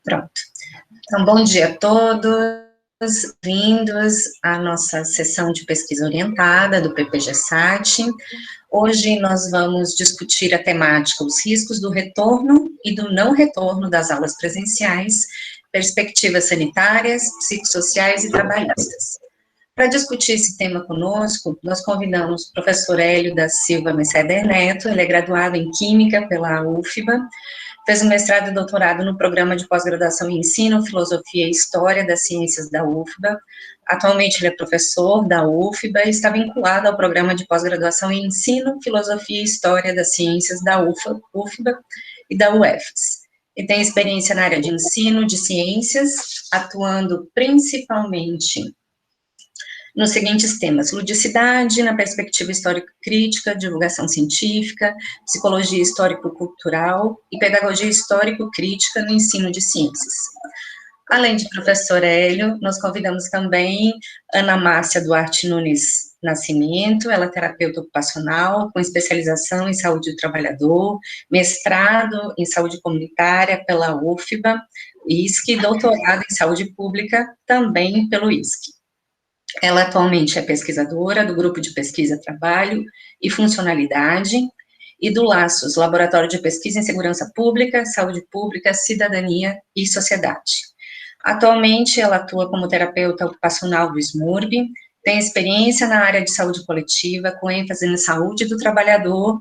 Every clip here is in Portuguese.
Pronto. Então, bom dia a todos, bem-vindos à nossa sessão de pesquisa orientada do PPG-SAT. Hoje nós vamos discutir a temática, os riscos do retorno e do não retorno das aulas presenciais, perspectivas sanitárias, psicossociais e trabalhistas. Para discutir esse tema conosco, nós convidamos o professor Hélio da Silva Merceder Neto, ele é graduado em Química pela UFBA, fez um mestrado e doutorado no programa de pós-graduação em Ensino, Filosofia e História das Ciências da UFBA. Atualmente ele é professor da UFBA e está vinculado ao programa de pós-graduação em Ensino, Filosofia e História das Ciências da UFBA e da UFES. Ele tem experiência na área de ensino de ciências, atuando principalmente nos seguintes temas: ludicidade, na perspectiva histórico-crítica, divulgação científica, psicologia histórico-cultural e pedagogia histórico-crítica no ensino de ciências. Além de professor Hélio, nós convidamos também Ana Márcia Duarte Nunes Nascimento, ela é terapeuta ocupacional, com especialização em saúde do trabalhador, mestrado em saúde comunitária pela UFBA, ISC, doutorado em saúde pública também pelo ISC. Ela atualmente é pesquisadora do Grupo de Pesquisa Trabalho e Funcionalidade e do LACES, Laboratório de Pesquisa em Segurança Pública, Saúde Pública, Cidadania e Sociedade. Atualmente, ela atua como terapeuta ocupacional do SMURB, tem experiência na área de saúde coletiva, com ênfase na saúde do trabalhador,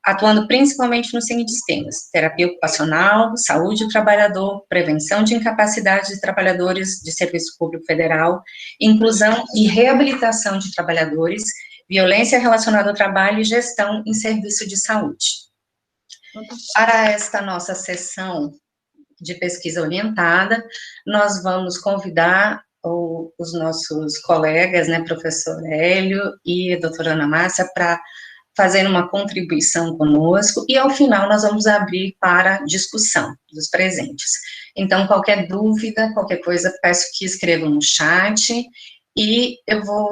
atuando principalmente nos seguintes temas: terapia ocupacional, saúde do trabalhador, prevenção de incapacidade de trabalhadores de serviço público federal, inclusão e reabilitação de trabalhadores, violência relacionada ao trabalho e gestão em serviço de saúde. Para esta nossa sessão de pesquisa orientada, nós vamos convidar os nossos colegas, né, professor Hélio e a doutora Ana Márcia, para fazer uma contribuição conosco, e ao final nós vamos abrir para discussão dos presentes. Então, qualquer dúvida, qualquer coisa, peço que escrevam no chat, e eu vou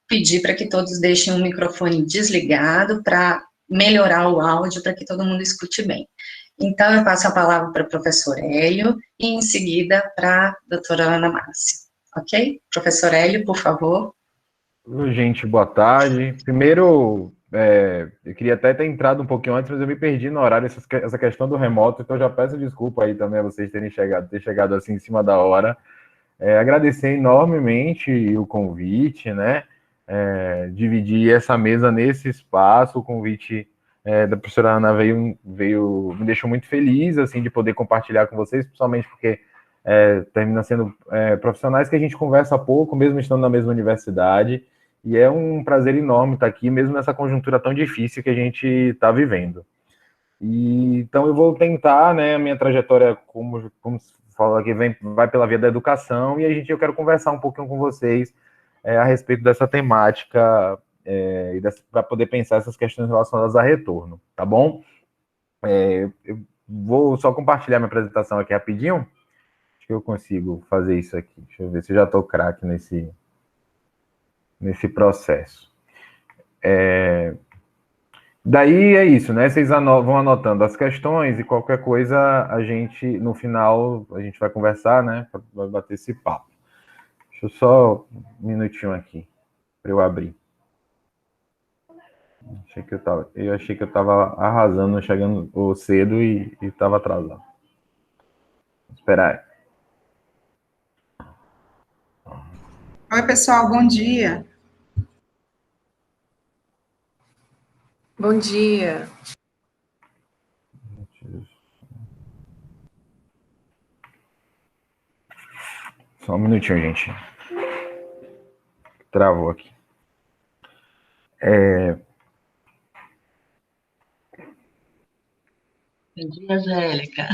pedir para que todos deixem o microfone desligado, para melhorar o áudio, para que todo mundo escute bem. Então, eu passo a palavra para o professor Hélio, e em seguida para a doutora Ana Márcia. Ok? Professor Hélio, por favor. Oi, gente, boa tarde. Primeiro, eu queria até ter entrado um pouquinho antes, mas eu me perdi no horário, essa questão do remoto, então já peço desculpa aí também a vocês ter chegado assim em cima da hora. Agradecer enormemente o convite, né? Dividir essa mesa nesse espaço, o convite da professora Ana me deixou muito feliz, assim, de poder compartilhar com vocês, principalmente porque termina sendo profissionais que a gente conversa pouco, mesmo estando na mesma universidade, e é um prazer enorme estar aqui, mesmo nessa conjuntura tão difícil que a gente está vivendo. Então eu vou tentar, né, a minha trajetória, como se fala aqui, vai pela via da educação, e eu quero conversar um pouquinho com vocês a respeito dessa temática, para poder pensar essas questões relacionadas a retorno, tá bom? Eu vou só compartilhar minha apresentação aqui rapidinho. Acho que eu consigo fazer isso aqui. Deixa eu ver se eu já estou craque nesse processo. Daí é isso, né? Vocês vão anotando as questões e qualquer coisa no final, a gente vai conversar, né? Vai bater esse papo. Deixa eu só um minutinho aqui para eu abrir. Eu achei que eu estava arrasando, chegando cedo e estava atrasado. Vou esperar aí. Oi, pessoal, bom dia. Bom dia. Só um minutinho, gente. Travou aqui. Bom dia, Angélica.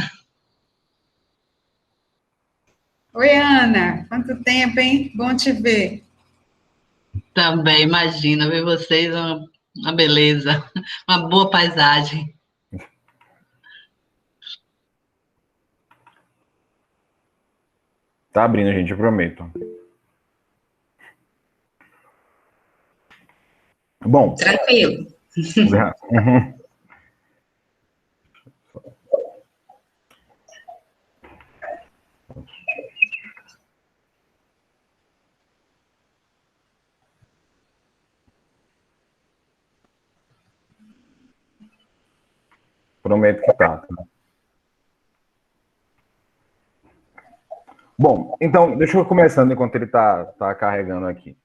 Oi, Ana. Quanto tempo, hein? Bom te ver. Também, imagina, ver vocês uma beleza, uma boa paisagem. Tá abrindo, gente, eu prometo. Bom. Tranquilo. Prometo que tá. Bom, então, deixa eu começando enquanto ele tá carregando aqui.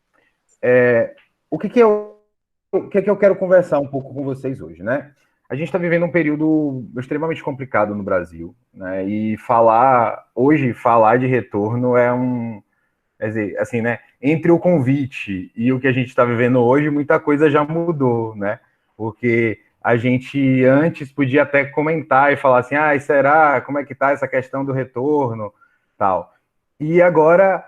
O que eu quero conversar um pouco com vocês hoje, né? A gente está vivendo um período extremamente complicado no Brasil, né? E falar de retorno quer dizer, assim, né? Entre o convite e o que a gente está vivendo hoje, muita coisa já mudou, né? Porque a gente antes podia até comentar e falar assim, será? Como é que tá essa questão do retorno, tal. E agora,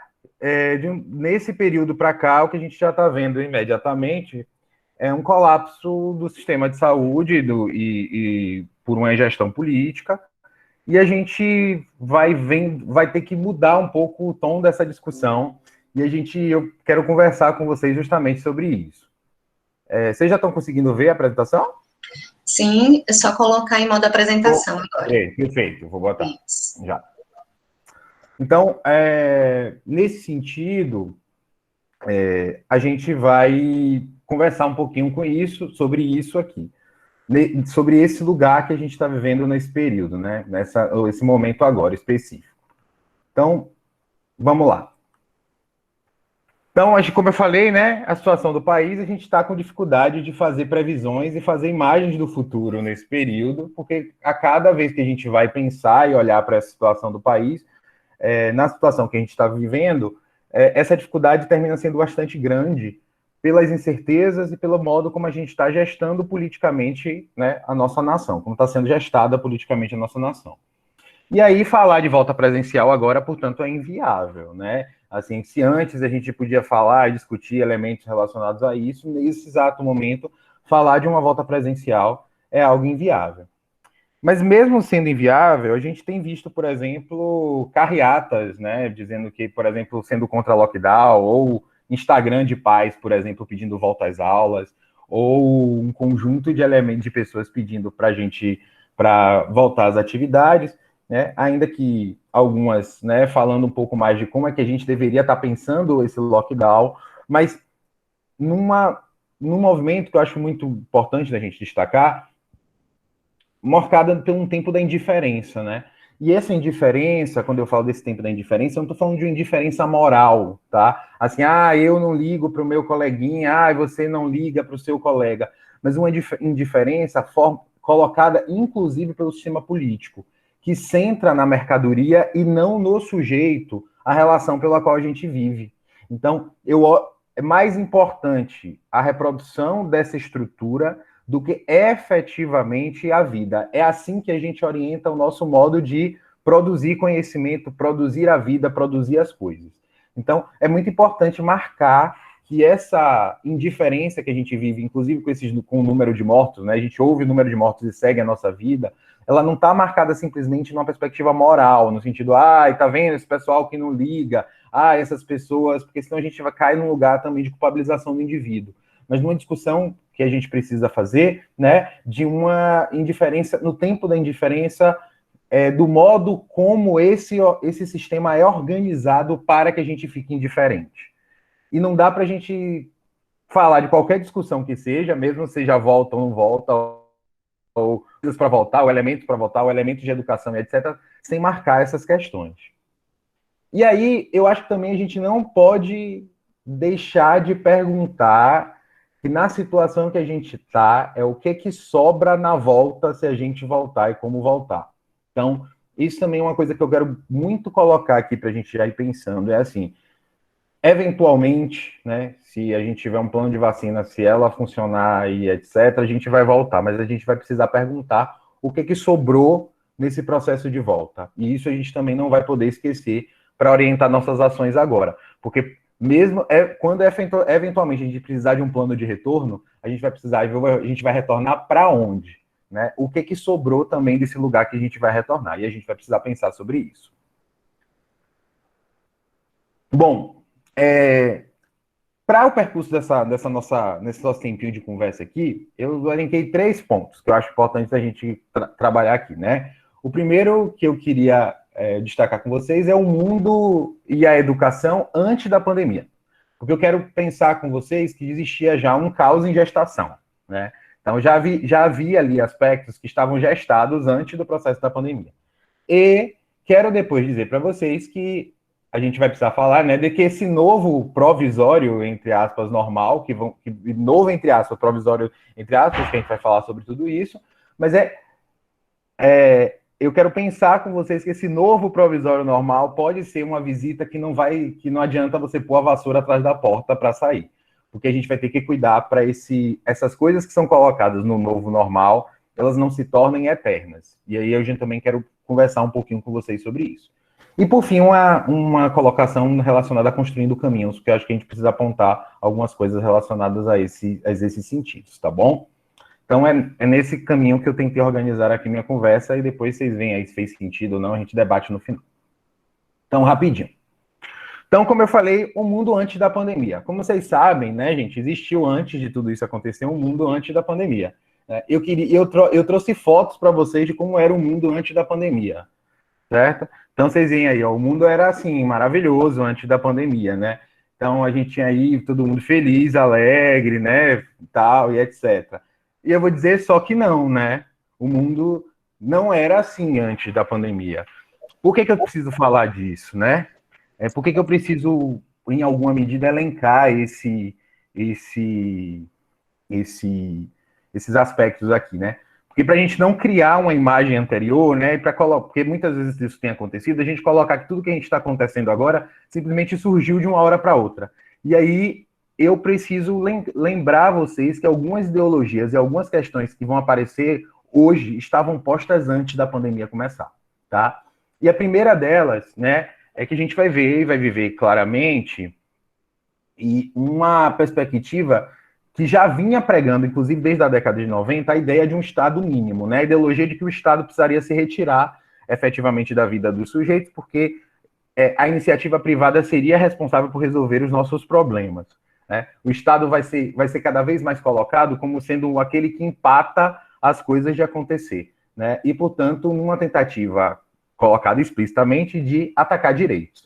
nesse período para cá, o que a gente já está vendo imediatamente é um colapso do sistema de saúde e por uma gestão política, e a gente vai ter que mudar um pouco o tom dessa discussão, e eu quero conversar com vocês justamente sobre isso. Vocês já estão conseguindo ver a apresentação? Sim, é só colocar em modo apresentação agora. Perfeito, vou botar Isso. já. Então, nesse sentido, a gente vai conversar um pouquinho sobre isso aqui, sobre esse lugar que a gente está vivendo nesse período, né? Esse momento agora específico. Então, vamos lá. Então, como eu falei, né, a situação do país, a gente está com dificuldade de fazer previsões e fazer imagens do futuro nesse período, porque a cada vez que a gente vai pensar e olhar para essa situação do país, na situação que a gente está vivendo, essa dificuldade termina sendo bastante grande pelas incertezas e pelo modo como a gente está gestando politicamente, né, a nossa nação, como está sendo gestada politicamente a nossa nação. E aí, falar de volta presencial agora, portanto, é inviável, né? Assim, se antes a gente podia falar e discutir elementos relacionados a isso, nesse exato momento, falar de uma volta presencial é algo inviável. Mas mesmo sendo inviável, a gente tem visto, por exemplo, carreatas, né, dizendo que, por exemplo, sendo contra lockdown, ou Instagram de pais, por exemplo, pedindo volta às aulas, ou um conjunto de elementos de pessoas pedindo para voltar às atividades, né, ainda que algumas, né, falando um pouco mais de como é que a gente deveria estar pensando esse lockdown, mas num movimento que eu acho muito importante da gente destacar, marcada por um tempo da indiferença, né? E essa indiferença, quando eu falo desse tempo da indiferença, eu não estou falando de uma indiferença moral, tá? Assim, eu não ligo para o meu coleguinha, você não liga para o seu colega, mas uma indiferença colocada, inclusive, pelo sistema político, que centra na mercadoria e não no sujeito a relação pela qual a gente vive. Então, é mais importante a reprodução dessa estrutura do que efetivamente a vida. É assim que a gente orienta o nosso modo de produzir conhecimento, produzir a vida, produzir as coisas. Então, é muito importante marcar que essa indiferença que a gente vive, inclusive com o número de mortos, né? A gente ouve o número de mortos e segue a nossa vida, ela não está marcada simplesmente numa perspectiva moral, no sentido, tá vendo esse pessoal que não liga, essas pessoas, porque senão a gente vai cair num lugar também de culpabilização do indivíduo. Mas numa discussão que a gente precisa fazer, né, de uma indiferença, no tempo da indiferença, do modo como esse sistema é organizado para que a gente fique indiferente. E não dá para a gente falar de qualquer discussão que seja, mesmo seja volta ou não volta, ou coisas para voltar, ou elementos para voltar, ou elementos de educação, etc., sem marcar essas questões. E aí, eu acho que também a gente não pode deixar de perguntar que na situação que a gente está, o que sobra na volta se a gente voltar e como voltar. Então, isso também é uma coisa que eu quero muito colocar aqui para a gente já ir pensando, assim, eventualmente, né, se a gente tiver um plano de vacina, se ela funcionar e etc., a gente vai voltar, mas a gente vai precisar perguntar o que sobrou nesse processo de volta. E isso a gente também não vai poder esquecer para orientar nossas ações agora, porque mesmo quando eventualmente a gente precisar de um plano de retorno, a gente vai retornar para onde? Né? O que sobrou também desse lugar que a gente vai retornar? E a gente vai precisar pensar sobre isso. Bom, para o percurso nesse nosso tempinho de conversa aqui, eu elenquei 3 pontos que eu acho importante a gente trabalhar aqui, né? O primeiro que eu queria destacar com vocês é o mundo e a educação antes da pandemia. Porque eu quero pensar com vocês que existia já um caos em gestação, né? Então, já havia ali aspectos que estavam gestados antes do processo da pandemia. E quero depois dizer para vocês que a gente vai precisar falar, né, de que esse novo provisório, entre aspas, normal, novo, entre aspas, provisório, entre aspas, que a gente vai falar sobre tudo isso, mas eu quero pensar com vocês que esse novo provisório normal pode ser uma visita que não adianta você pôr a vassoura atrás da porta para sair, porque a gente vai ter que cuidar para essas coisas que são colocadas no novo normal, elas não se tornem eternas. E aí a gente também quero conversar um pouquinho com vocês sobre isso. E, por fim, uma colocação relacionada a construindo caminhos, porque eu acho que a gente precisa apontar algumas coisas relacionadas a esses sentidos, tá bom? Então, é nesse caminho que eu tentei organizar aqui minha conversa, e depois vocês veem aí se fez sentido ou não, a gente debate no final. Então, rapidinho. Então, como eu falei, o mundo antes da pandemia. Como vocês sabem, né, gente, existiu antes de tudo isso acontecer um mundo antes da pandemia. Eu trouxe fotos para vocês de como era o mundo antes da pandemia, certo? Então, vocês veem aí, ó, o mundo era, assim, maravilhoso antes da pandemia, né? Então, a gente tinha aí todo mundo feliz, alegre, né, tal, e etc. E eu vou dizer só que não, né? O mundo não era assim antes da pandemia. Por que eu preciso falar disso, né? Por que eu preciso, em alguma medida, elencar esses aspectos aqui, né? Porque para a gente não criar uma imagem anterior, né? Porque muitas vezes isso tem acontecido, a gente colocar que tudo que a gente está acontecendo agora simplesmente surgiu de uma hora para outra. E aí eu preciso lembrar vocês que algumas ideologias e algumas questões que vão aparecer hoje estavam postas antes da pandemia começar, tá? E a primeira delas, né, é que a gente vai ver e vai viver claramente e uma perspectiva que já vinha pregando, inclusive desde a década de 90, a ideia de um Estado mínimo, né? A ideologia de que o Estado precisaria se retirar efetivamente da vida dos sujeitos, porque a iniciativa privada seria responsável por resolver os nossos problemas, né? O Estado vai ser cada vez mais colocado como sendo aquele que empata as coisas de acontecer, né? E, portanto, numa tentativa colocada explicitamente de atacar direitos.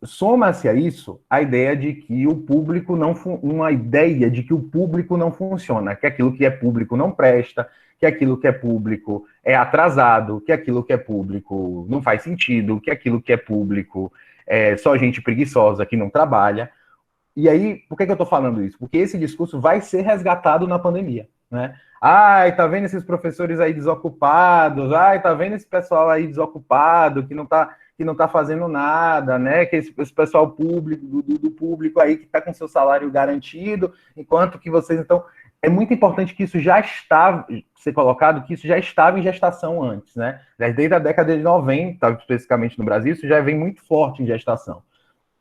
Soma-se a isso a ideia de que o público não funciona, que aquilo que é público não presta, que aquilo que é público é atrasado, que aquilo que é público não faz sentido, que aquilo que é público é só gente preguiçosa que não trabalha. E aí, por que eu estou falando isso? Porque esse discurso vai ser resgatado na pandemia, né? Ai, tá vendo esses professores aí desocupados? Ai, tá vendo esse pessoal aí desocupado que não tá fazendo nada, né? Que esse pessoal público, do público aí que está com seu salário garantido, enquanto que vocês... Então, é muito importante que isso já estava, ser colocado, que isso já estava em gestação antes, né? Desde a década de 90, especificamente no Brasil, isso já vem muito forte em gestação.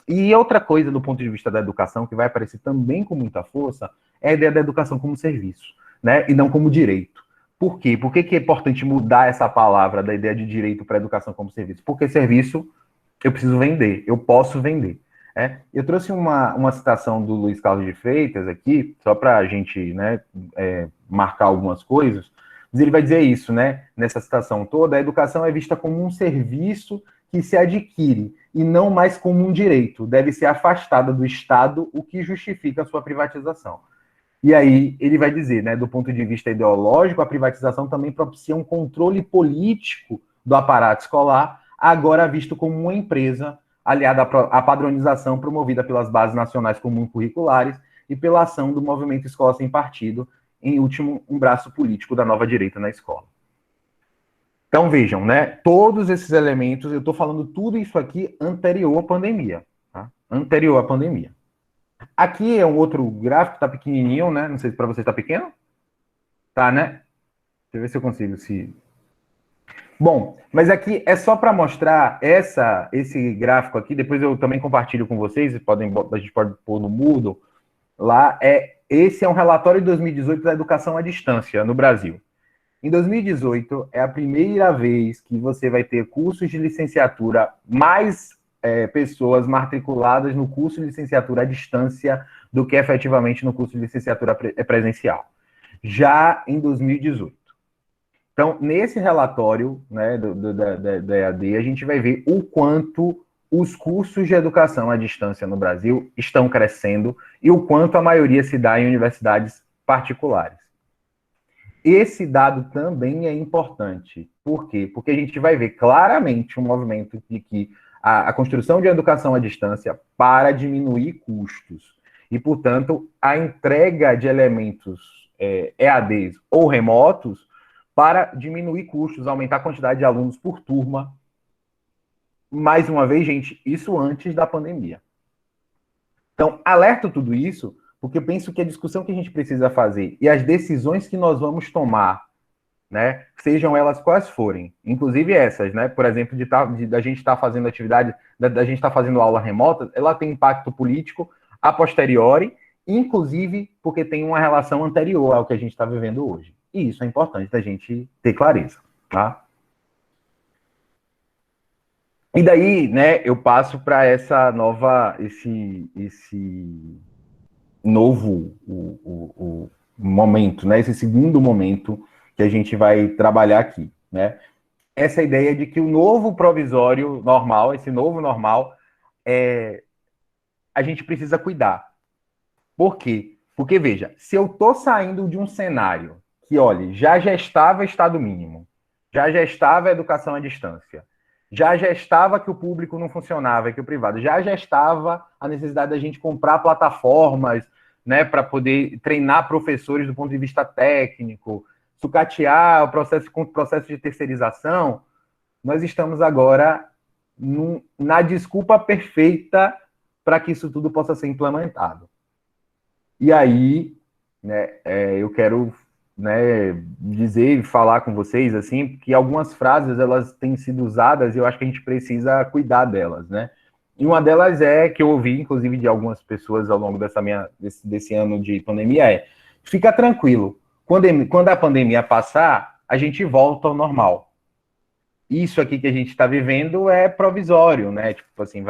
E outra coisa, do ponto de vista da educação, que vai aparecer também com muita força, é a ideia da educação como serviço, né? E não como direito. Por quê? Por que é importante mudar essa palavra da ideia de direito para educação como serviço? Porque serviço eu preciso vender, eu posso vender. Eu trouxe uma citação do Luiz Carlos de Freitas aqui, só para a gente, né, marcar algumas coisas, mas ele vai dizer isso, né? Nessa citação toda, a educação é vista como um serviço que se adquire e não mais como um direito. Deve ser afastada do Estado, o que justifica a sua privatização. E aí ele vai dizer, né, do ponto de vista ideológico, a privatização também propicia um controle político do aparato escolar, agora visto como uma empresa aliada à padronização promovida pelas bases nacionais comuns curriculares e pela ação do movimento Escola Sem Partido, em último, um braço político da nova direita na escola. Então, vejam, né, todos esses elementos, eu estou falando tudo isso aqui anterior à pandemia, tá? Anterior à pandemia. Aqui é um outro gráfico, tá pequenininho, né? Não sei se para você tá pequeno. Tá, né? Deixa eu ver se eu consigo se... Bom, mas aqui é só para mostrar esse gráfico aqui, depois eu também compartilho com vocês, a gente pode pôr no Moodle, lá, esse é um relatório de 2018 da educação à distância no Brasil. Em 2018, é a primeira vez que você vai ter cursos de licenciatura, mais pessoas matriculadas no curso de licenciatura à distância do que efetivamente no curso de licenciatura presencial. Já em 2018. Então, nesse relatório, né, da EAD, a gente vai ver o quanto os cursos de educação à distância no Brasil estão crescendo e o quanto a maioria se dá em universidades particulares. Esse dado também é importante. Por quê? Porque a gente vai ver claramente um movimento de que a construção de educação à distância para diminuir custos e, portanto, a entrega de elementos EADs ou remotos para diminuir custos, aumentar a quantidade de alunos por turma. Mais uma vez, gente, isso antes da pandemia. Então, alerto tudo isso, porque eu penso que a discussão que a gente precisa fazer e as decisões que nós vamos tomar, né, sejam elas quais forem, inclusive essas, né, por exemplo, da gente estar fazendo atividade, da gente estar fazendo aula remota, ela tem impacto político a posteriori, inclusive porque tem uma relação anterior ao que a gente está vivendo hoje. E isso é importante da gente ter clareza, tá? E daí, né, eu passo para esse novo o momento, né, esse segundo momento que a gente vai trabalhar aqui, né? Essa ideia de que o novo provisório normal, esse novo normal, a gente precisa cuidar. Por quê? Porque, veja, se eu estou saindo de um cenário que, olha, já estava Estado mínimo, já estava educação à distância, já estava que o público não funcionava, que o privado, já estava a necessidade da gente comprar plataformas, né, para poder treinar professores do ponto de vista técnico, sucatear o processo de terceirização, nós estamos agora na desculpa perfeita para que isso tudo possa ser implementado. E aí, né, eu quero, né, dizer e falar com vocês assim, que algumas frases elas têm sido usadas e eu acho que a gente precisa cuidar delas, né? E uma delas é que eu ouvi, inclusive, de algumas pessoas ao longo desse ano de pandemia fica tranquilo, quando a pandemia passar, a gente volta ao normal. Isso aqui que a gente está vivendo é provisório, né? Tipo assim,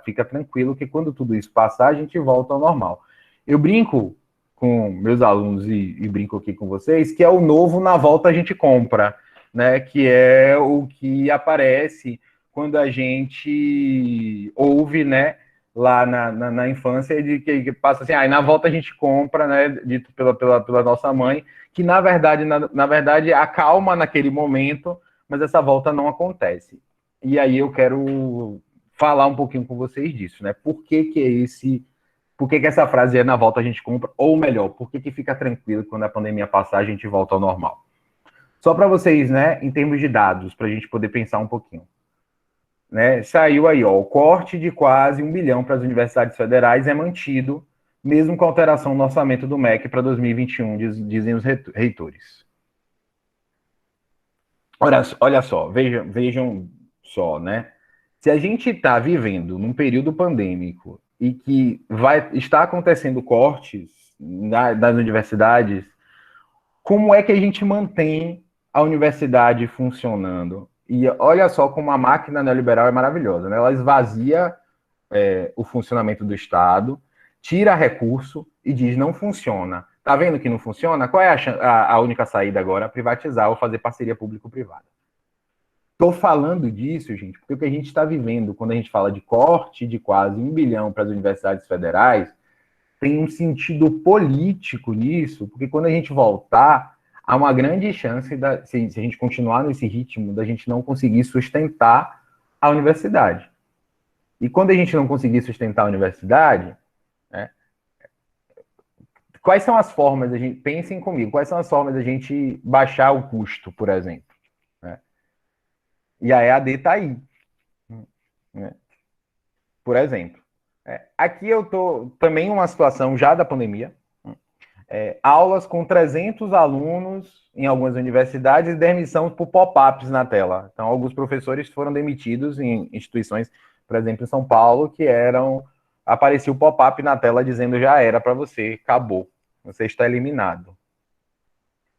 fica tranquilo que quando tudo isso passar, a gente volta ao normal. Eu brinco com meus alunos e brinco aqui com vocês, que é o novo na volta a gente compra, né? Que é o que aparece quando a gente ouve, né, lá na infância, de que passa assim, na volta a gente compra, né, dito pela nossa mãe, que na verdade acalma naquele momento, mas essa volta não acontece. E aí eu quero falar um pouquinho com vocês disso, né? Por que essa frase é na volta a gente compra, ou melhor, por que fica tranquilo quando a pandemia passar a gente volta ao normal? Só para vocês, né, em termos de dados, para a gente poder pensar um pouquinho. Né, saiu aí, ó, o corte de quase 1 bilhão para as universidades federais é mantido, mesmo com a alteração no orçamento do MEC para 2021, dizem os reitores. Olha só, vejam só, né? Se a gente está vivendo num período pandêmico e que está acontecendo cortes das universidades, como é que a gente mantém a universidade funcionando? E olha só como a máquina neoliberal é maravilhosa, né? Ela esvazia o funcionamento do Estado, tira recurso e diz não funciona. Tá vendo que não funciona? Qual é a única saída agora? Privatizar ou fazer parceria público-privada. Estou falando disso, gente, porque o que a gente está vivendo quando a gente fala de corte de quase 1 bilhão para as universidades federais tem um sentido político nisso, porque quando a gente voltar, há uma grande chance, se a gente continuar nesse ritmo, da gente não conseguir sustentar a universidade. E quando a gente não conseguir sustentar a universidade, né, quais são as formas, pensem comigo, quais são as formas da gente baixar o custo, por exemplo? Né? E a EAD está aí. Né? Por exemplo. Aqui eu estou também em uma situação já da pandemia, aulas com 300 alunos em algumas universidades e demissão por pop-ups na tela. Então, alguns professores foram demitidos em instituições, por exemplo, em São Paulo, que aparecia o pop-up na tela dizendo já era para você, acabou, você está eliminado.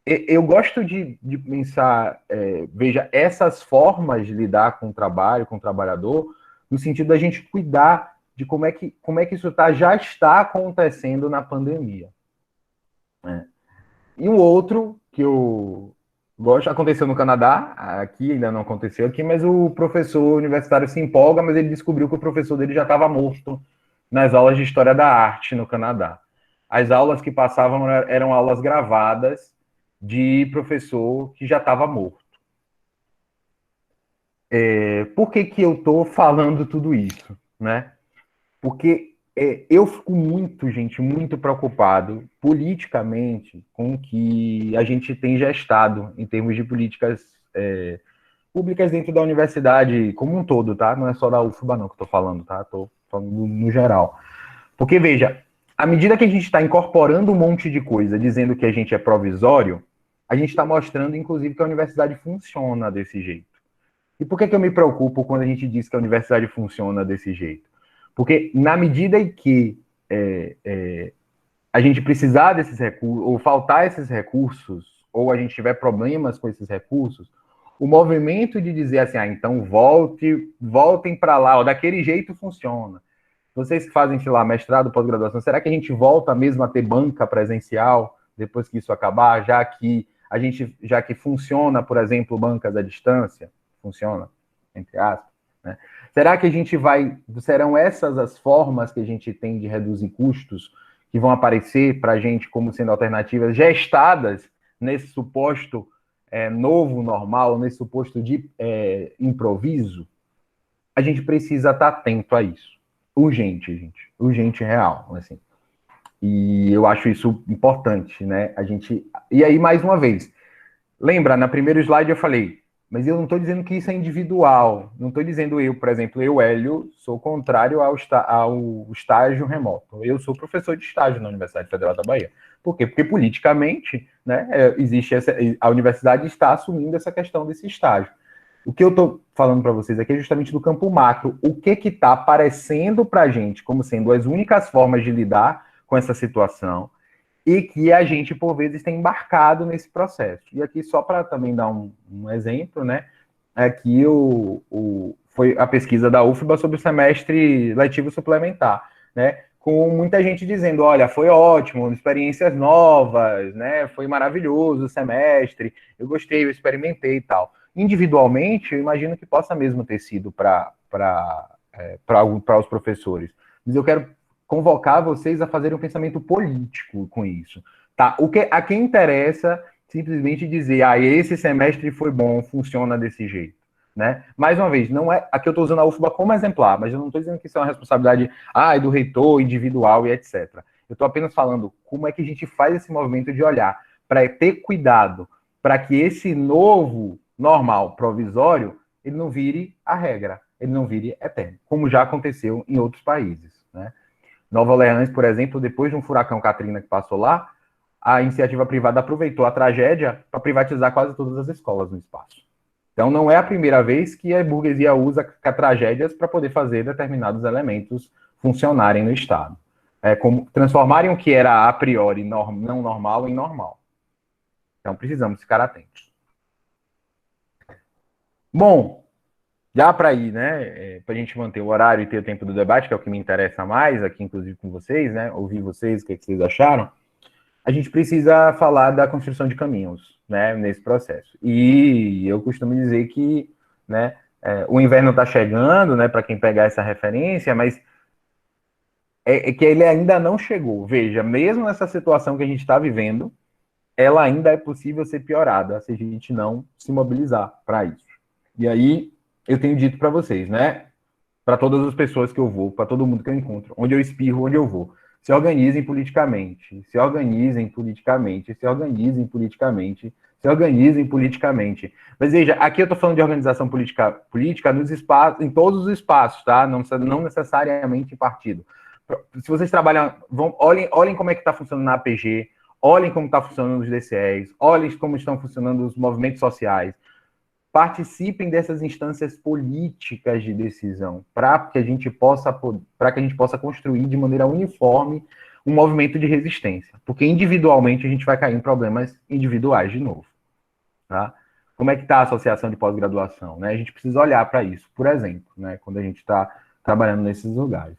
Eu gosto de pensar, veja, essas formas de lidar com o trabalho, com o trabalhador, no sentido da gente cuidar de como é que isso já está acontecendo na pandemia. E um outro que eu gosto, aconteceu no Canadá, aqui ainda não aconteceu aqui, mas o professor universitário se empolga, mas ele descobriu que o professor dele já estava morto nas aulas de História da Arte no Canadá. As aulas que passavam eram aulas gravadas de professor que já estava morto. Por que eu estou falando tudo isso, né? Porque eu fico muito preocupado politicamente com o que a gente tem gestado em termos de políticas públicas dentro da universidade como um todo, tá? Não é só da UFBA não que eu estou falando, tá? Estou falando no geral. Porque, veja, à medida que a gente está incorporando um monte de coisa, dizendo que a gente é provisório, a gente está mostrando, inclusive, que a universidade funciona desse jeito. E por que eu me preocupo quando a gente diz que a universidade funciona desse jeito? Porque na medida em que a gente precisar desses recursos, ou faltar esses recursos, ou a gente tiver problemas com esses recursos, o movimento de dizer assim, então voltem para lá, daquele jeito funciona. Vocês que fazem, sei lá, mestrado, pós-graduação, será que a gente volta mesmo a ter banca presencial depois que isso acabar, já que funciona, por exemplo, bancas à distância? Funciona, entre aspas, né? Será que serão essas as formas que a gente tem de reduzir custos que vão aparecer para a gente como sendo alternativas gestadas nesse suposto novo normal, nesse suposto de improviso? A gente precisa estar atento a isso. Urgente, gente. Urgente real, assim. E eu acho isso importante, né? E aí, mais uma vez, lembra, na primeiro slide eu falei, mas eu não estou dizendo que isso é individual. Não estou dizendo por exemplo, Hélio, sou contrário ao estágio remoto. Eu sou professor de estágio na Universidade Federal da Bahia. Por quê? Porque politicamente, né, a universidade está assumindo essa questão desse estágio. O que eu estou falando para vocês aqui é justamente do campo macro. O que está aparecendo para a gente como sendo as únicas formas de lidar com essa situação e que a gente, por vezes, tem embarcado nesse processo. E aqui, só para também dar um exemplo, né? Aqui foi a pesquisa da UFBA sobre o semestre letivo suplementar, né? Com muita gente dizendo, olha, foi ótimo, experiências novas, né? Foi maravilhoso o semestre, eu gostei, eu experimentei e tal. Individualmente, eu imagino que possa mesmo ter sido para os professores. Mas eu quero convocar vocês a fazerem um pensamento político com isso. Tá? A quem interessa simplesmente dizer, esse semestre foi bom, funciona desse jeito. Né? Mais uma vez, não é. Aqui eu estou usando a UFBA como exemplar, mas eu não estou dizendo que isso é uma responsabilidade do reitor, individual e etc. Eu estou apenas falando como é que a gente faz esse movimento de olhar para ter cuidado para que esse novo normal provisório ele não vire a regra, ele não vire eterno, como já aconteceu em outros países. Né? Nova Orleans, por exemplo, depois de um furacão Katrina que passou lá, a iniciativa privada aproveitou a tragédia para privatizar quase todas as escolas no espaço. Então, não é a primeira vez que a burguesia usa tragédias para poder fazer determinados elementos funcionarem no Estado. Como transformarem o que era a priori não normal em normal. Então, precisamos ficar atentos. Bom, já para ir, né, para a gente manter o horário e ter o tempo do debate, que é o que me interessa mais aqui, inclusive com vocês, né, ouvir vocês, o que vocês acharam, a gente precisa falar da construção de caminhos, né, nesse processo. E eu costumo dizer que, né, o inverno está chegando, né, para quem pegar essa referência, mas que ele ainda não chegou. Veja, mesmo nessa situação que a gente está vivendo, ela ainda é possível ser piorada se a gente não se mobilizar para isso. E aí, eu tenho dito para vocês, né, para todas as pessoas que eu vou, para todo mundo que eu encontro, onde eu espirro, onde eu vou, se organizem politicamente, se organizem politicamente, se organizem politicamente, se organizem politicamente. Mas veja, aqui eu estou falando de organização política nos espaços, em todos os espaços, tá? Não necessariamente em partido. Se vocês trabalham, olhem como é que está funcionando na APG, olhem como está funcionando os DCEs, olhem como estão funcionando os movimentos sociais. Participem dessas instâncias políticas de decisão, para que a gente possa construir de maneira uniforme um movimento de resistência. Porque individualmente a gente vai cair em problemas individuais de novo. Tá? Como é que está a associação de pós-graduação? Né? A gente precisa olhar para isso, por exemplo, né? Quando a gente está trabalhando nesses lugares.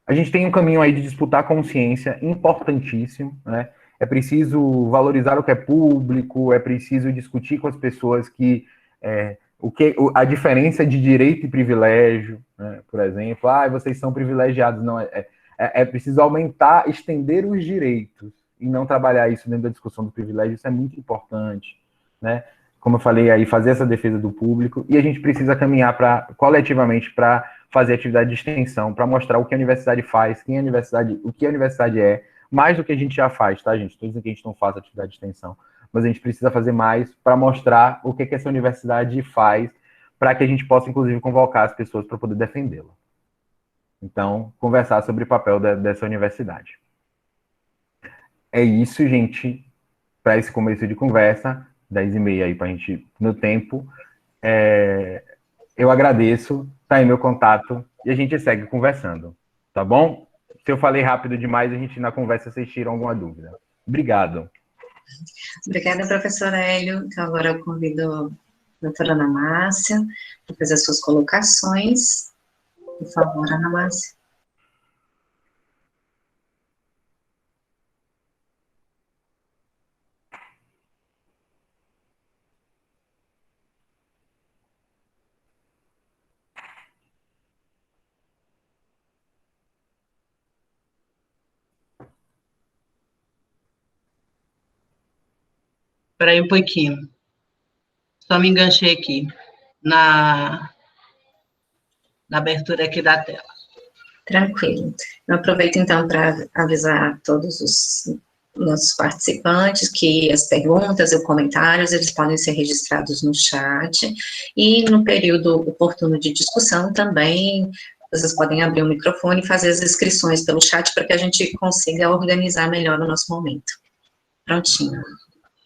A gente tem um caminho aí de disputar consciência importantíssimo, né? É preciso valorizar o que é público, é preciso discutir com as pessoas a diferença de direito e privilégio, né? Por exemplo, vocês são privilegiados. Não, é preciso estender os direitos e não trabalhar isso dentro da discussão do privilégio, isso é muito importante, né? Como eu falei aí, fazer essa defesa do público, e a gente precisa caminhar coletivamente para fazer atividade de extensão, para mostrar o que a universidade faz, quem a universidade, o que a universidade é, mais do que a gente já faz, tá, gente? Estou dizendo que a gente não faz atividade de extensão, mas a gente precisa fazer mais para mostrar o que essa universidade faz, para que a gente possa, inclusive, convocar as pessoas para poder defendê-la. Então, conversar sobre o papel dessa universidade. É isso, gente, para esse começo de conversa, 10h30 aí para a gente, no tempo. Eu agradeço, tá aí meu contato, e a gente segue conversando, tá bom? Se eu falei rápido demais, a gente na conversa vocês tiram alguma dúvida. Obrigado. Obrigada, professor Hélio. Então, agora eu convido a doutora Ana Márcia para fazer as suas colocações. Por favor, Ana Márcia. Espera aí um pouquinho. Só me enganchei aqui na abertura aqui da tela. Tranquilo. Eu aproveito, então, para avisar a todos os nossos participantes que as perguntas e os comentários, eles podem ser registrados no chat, e no período oportuno de discussão também, vocês podem abrir o microfone e fazer as inscrições pelo chat para que a gente consiga organizar melhor o nosso momento. Prontinho.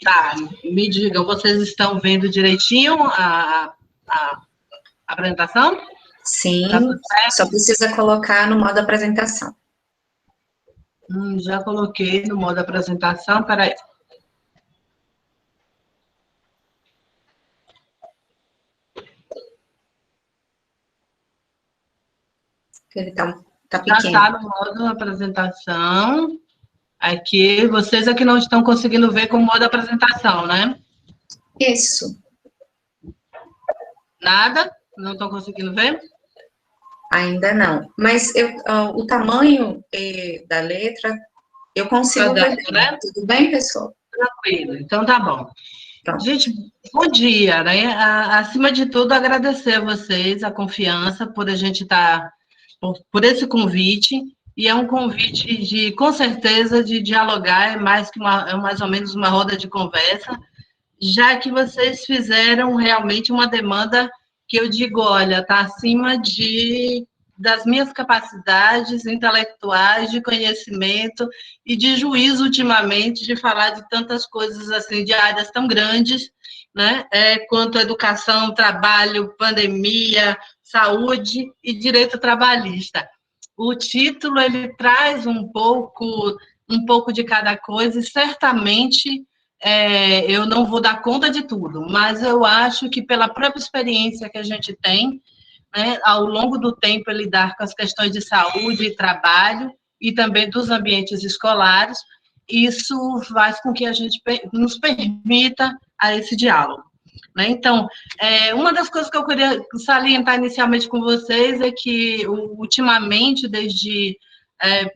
Tá, me digam, vocês estão vendo direitinho a apresentação? Sim, Tá tudo certo? só precisa colocar no modo apresentação. Já coloquei no modo apresentação, peraí. Ele tá Já pequeno. está no modo apresentação. Aqui, vocês aqui não estão conseguindo ver com o modo apresentação, né? Isso. Nada? Não estão conseguindo ver? Ainda não. Mas o tamanho da letra, eu consigo ver. Né? Tudo bem, pessoal? Tranquilo. Então, tá bom. Pronto. Gente, bom dia, né? Acima de tudo, agradecer a vocês a confiança por a gente estar, por esse convite, e é um convite de, com certeza, de dialogar, é mais ou menos uma roda de conversa, já que vocês fizeram realmente uma demanda que eu digo, olha, está acima das minhas capacidades intelectuais, de conhecimento e de juízo, ultimamente, de falar de tantas coisas, assim, de áreas tão grandes, né, quanto educação, trabalho, pandemia, saúde e direito trabalhista. O título, ele traz um pouco de cada coisa, e certamente eu não vou dar conta de tudo, mas eu acho que pela própria experiência que a gente tem, né, ao longo do tempo, lidar com as questões de saúde e trabalho, e também dos ambientes escolares, isso faz com que a gente nos permita a esse diálogo. Né? Então, uma das coisas que eu queria salientar inicialmente com vocês é que, ultimamente, desde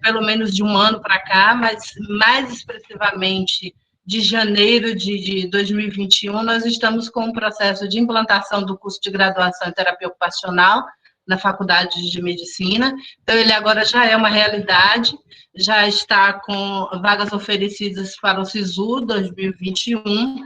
pelo menos de um ano para cá, mas mais expressivamente de janeiro de 2021, nós estamos com um processo de implantação do curso de graduação em terapia ocupacional na Faculdade de Medicina. Então, ele agora já é uma realidade, já está com vagas oferecidas para o SISU 2021,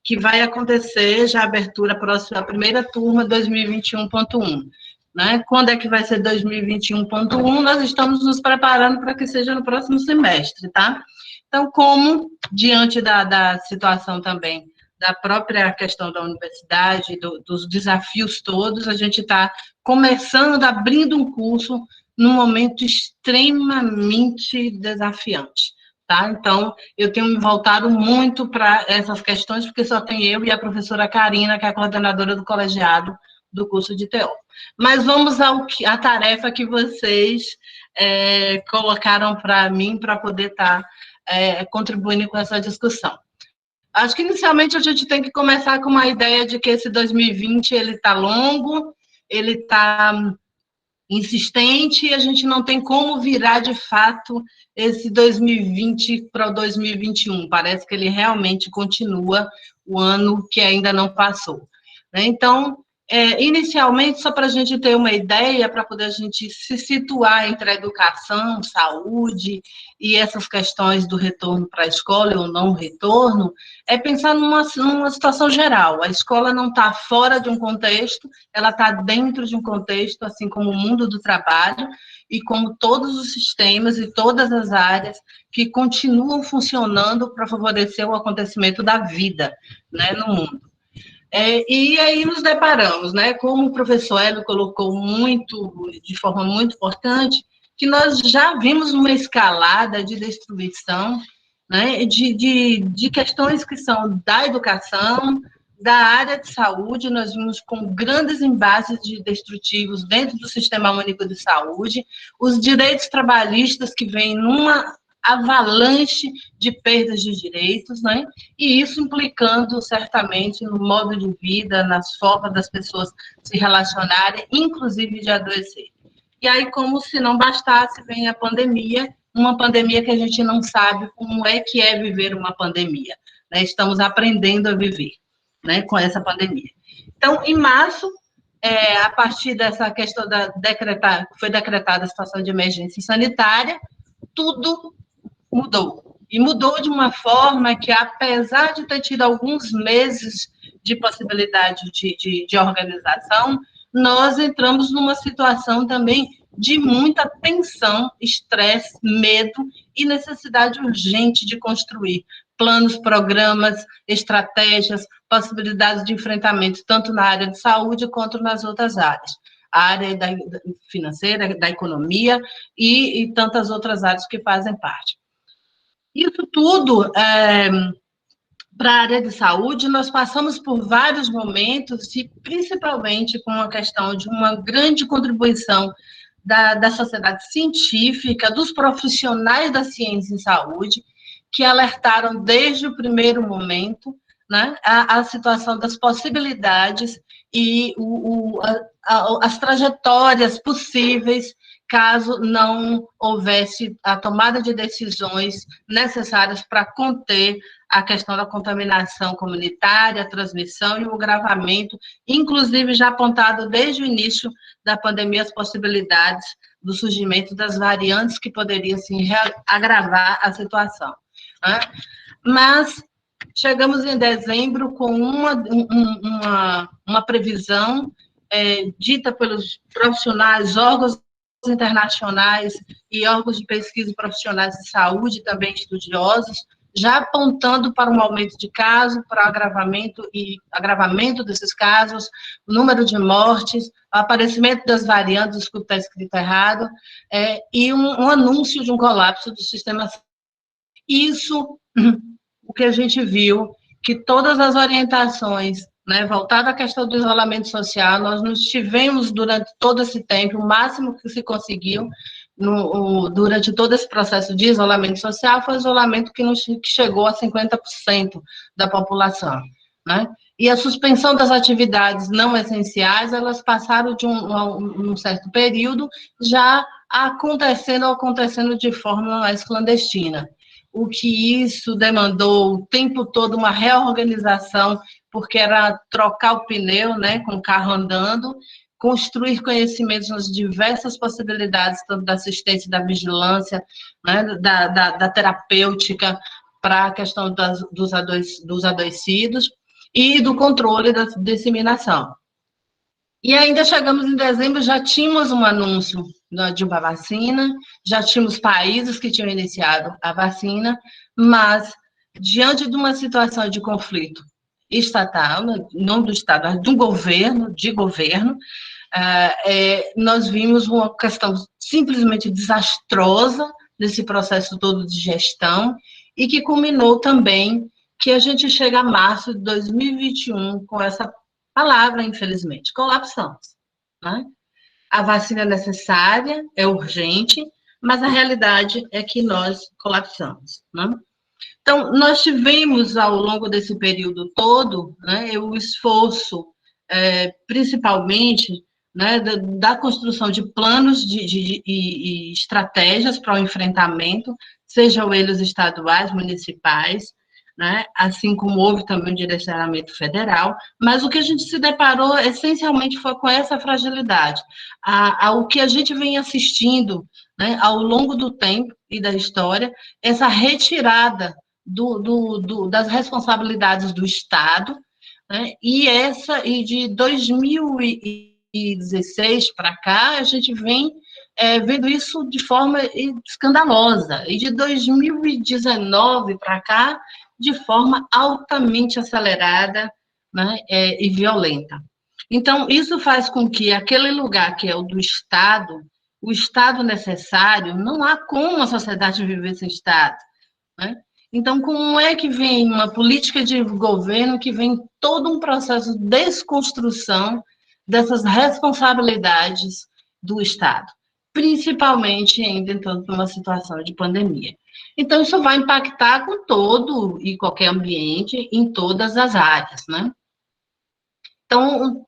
que vai acontecer já a abertura próxima, a primeira turma 2021.1. Né? Quando é que vai ser 2021.1? Nós estamos nos preparando para que seja no próximo semestre, tá? Então, como, diante da situação também, da própria questão da universidade, dos desafios todos, a gente está começando, abrindo um curso num momento extremamente desafiante, tá? Então, eu tenho me voltado muito para essas questões, porque só tem eu e a professora Karina, que é a coordenadora do colegiado do curso de TO. Mas vamos à tarefa que vocês colocaram para mim, para poder estar contribuindo com essa discussão. Acho que, inicialmente, a gente tem que começar com uma ideia de que esse 2020 ele está longo, ele está insistente e a gente não tem como virar, de fato, esse 2020 para o 2021. Parece que ele realmente continua o ano que ainda não passou. Então, inicialmente, só para a gente ter uma ideia, para poder a gente se situar entre a educação, saúde e essas questões do retorno para a escola ou não retorno, é pensar numa situação geral. A escola não está fora de um contexto, ela está dentro de um contexto, assim como o mundo do trabalho e como todos os sistemas e todas as áreas que continuam funcionando para favorecer o acontecimento da vida, né, no mundo. E aí nos deparamos, né, como o professor Hélio colocou de forma muito importante, que nós já vimos uma escalada de destruição, né, de questões que são da educação, da área de saúde. Nós vimos com grandes embates destrutivos dentro do Sistema Único de Saúde, os direitos trabalhistas que vêm numa avalanche de perdas de direitos, né? E isso implicando certamente no modo de vida, nas formas das pessoas se relacionarem, inclusive de adoecer. E aí, como se não bastasse, vem a pandemia, uma pandemia que a gente não sabe como é que é viver uma pandemia, né? Estamos aprendendo a viver, né, com essa pandemia. Então, em março, a partir dessa questão foi decretada a situação de emergência sanitária, tudo mudou. E mudou de uma forma que, apesar de ter tido alguns meses de possibilidade de organização, nós entramos numa situação também de muita tensão, estresse, medo e necessidade urgente de construir planos, programas, estratégias, possibilidades de enfrentamento, tanto na área de saúde quanto nas outras áreas. A área financeira, da economia e tantas outras áreas que fazem parte. Isso tudo, para a área de saúde, nós passamos por vários momentos, e principalmente com a questão de uma grande contribuição da sociedade científica, dos profissionais da ciência em saúde, que alertaram desde o primeiro momento, né, a situação das possibilidades e as trajetórias possíveis caso não houvesse a tomada de decisões necessárias para conter a questão da contaminação comunitária, a transmissão e o agravamento, inclusive já apontado desde o início da pandemia as possibilidades do surgimento das variantes que poderiam assim, agravar a situação. Né? Mas chegamos em dezembro com uma previsão dita pelos profissionais, órgãos internacionais e órgãos de pesquisa profissionais de saúde, também estudiosos, já apontando para um aumento de casos, para o agravamento desses casos, o número de mortes, o aparecimento das variantes, desculpa, está escrito errado, e um anúncio de um colapso do sistema. Isso, o que a gente viu, que todas as orientações, né, voltada à questão do isolamento social, nós nos tivemos durante todo esse tempo, o máximo que se conseguiu durante todo esse processo de isolamento social foi o isolamento que chegou a 50% da população, né? E a suspensão das atividades não essenciais, elas passaram de um certo período já acontecendo de forma mais clandestina. O que isso demandou o tempo todo uma reorganização, porque era trocar o pneu, né, com o carro andando, construir conhecimentos nas diversas possibilidades, tanto da assistência, da vigilância, né, da terapêutica, para a questão dos adoecidos, e do controle da disseminação. E ainda chegamos em dezembro, já tínhamos um anúncio de uma vacina, já tínhamos países que tinham iniciado a vacina, mas, diante de uma situação de conflito estatal, não do Estado, mas do governo, nós vimos uma questão simplesmente desastrosa desse processo todo de gestão e que culminou também que a gente chega a março de 2021 com essa palavra, infelizmente, colapsamos, né? A vacina é necessária, é urgente, mas a realidade é que nós colapsamos, né? Então, nós tivemos, ao longo desse período todo, né, o esforço, principalmente né, da construção de planos e estratégias para o enfrentamento, sejam eles estaduais, municipais, né, assim como houve também o direcionamento federal, mas o que a gente se deparou essencialmente foi com essa fragilidade. O que a gente vem assistindo, né, ao longo do tempo e da história, essa retirada das responsabilidades do Estado, né, e de 2016 para cá, a gente vem vendo isso de forma escandalosa, e de 2019 para cá, de forma altamente acelerada, né, e violenta. Então, isso faz com que aquele lugar que é o do Estado, o Estado necessário, não há como a sociedade viver sem Estado, né? Então, como é que vem uma política de governo que vem todo um processo de desconstrução dessas responsabilidades do Estado, principalmente ainda dentro de uma situação de pandemia? Então, isso vai impactar com todo e qualquer ambiente, em todas as áreas, né? Então,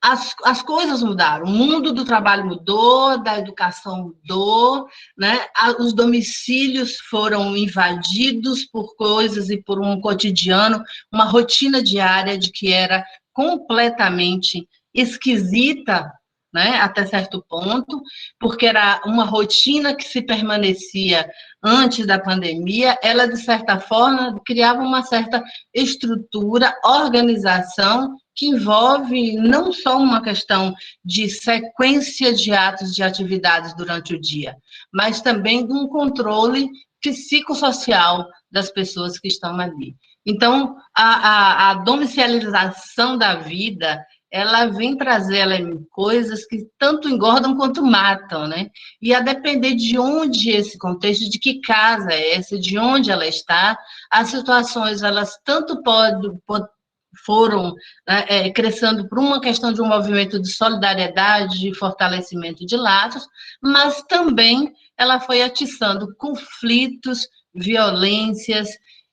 as coisas mudaram, o mundo do trabalho mudou, da educação mudou, né? Os domicílios foram invadidos por coisas e por um cotidiano, uma rotina diária de que era completamente esquisita, né, até certo ponto, porque era uma rotina que se permanecia antes da pandemia, ela, de certa forma, criava uma certa estrutura, organização, que envolve não só uma questão de sequência de atos de atividades durante o dia, mas também de um controle psicossocial das pessoas que estão ali. Então, a domiciliarização da vida, ela vem trazer coisas que tanto engordam quanto matam, né? E a depender de onde esse contexto, de que casa é essa, de onde ela está, as situações, elas tanto foram crescendo por uma questão de um movimento de solidariedade, de fortalecimento de laços, mas também ela foi atiçando conflitos, violências,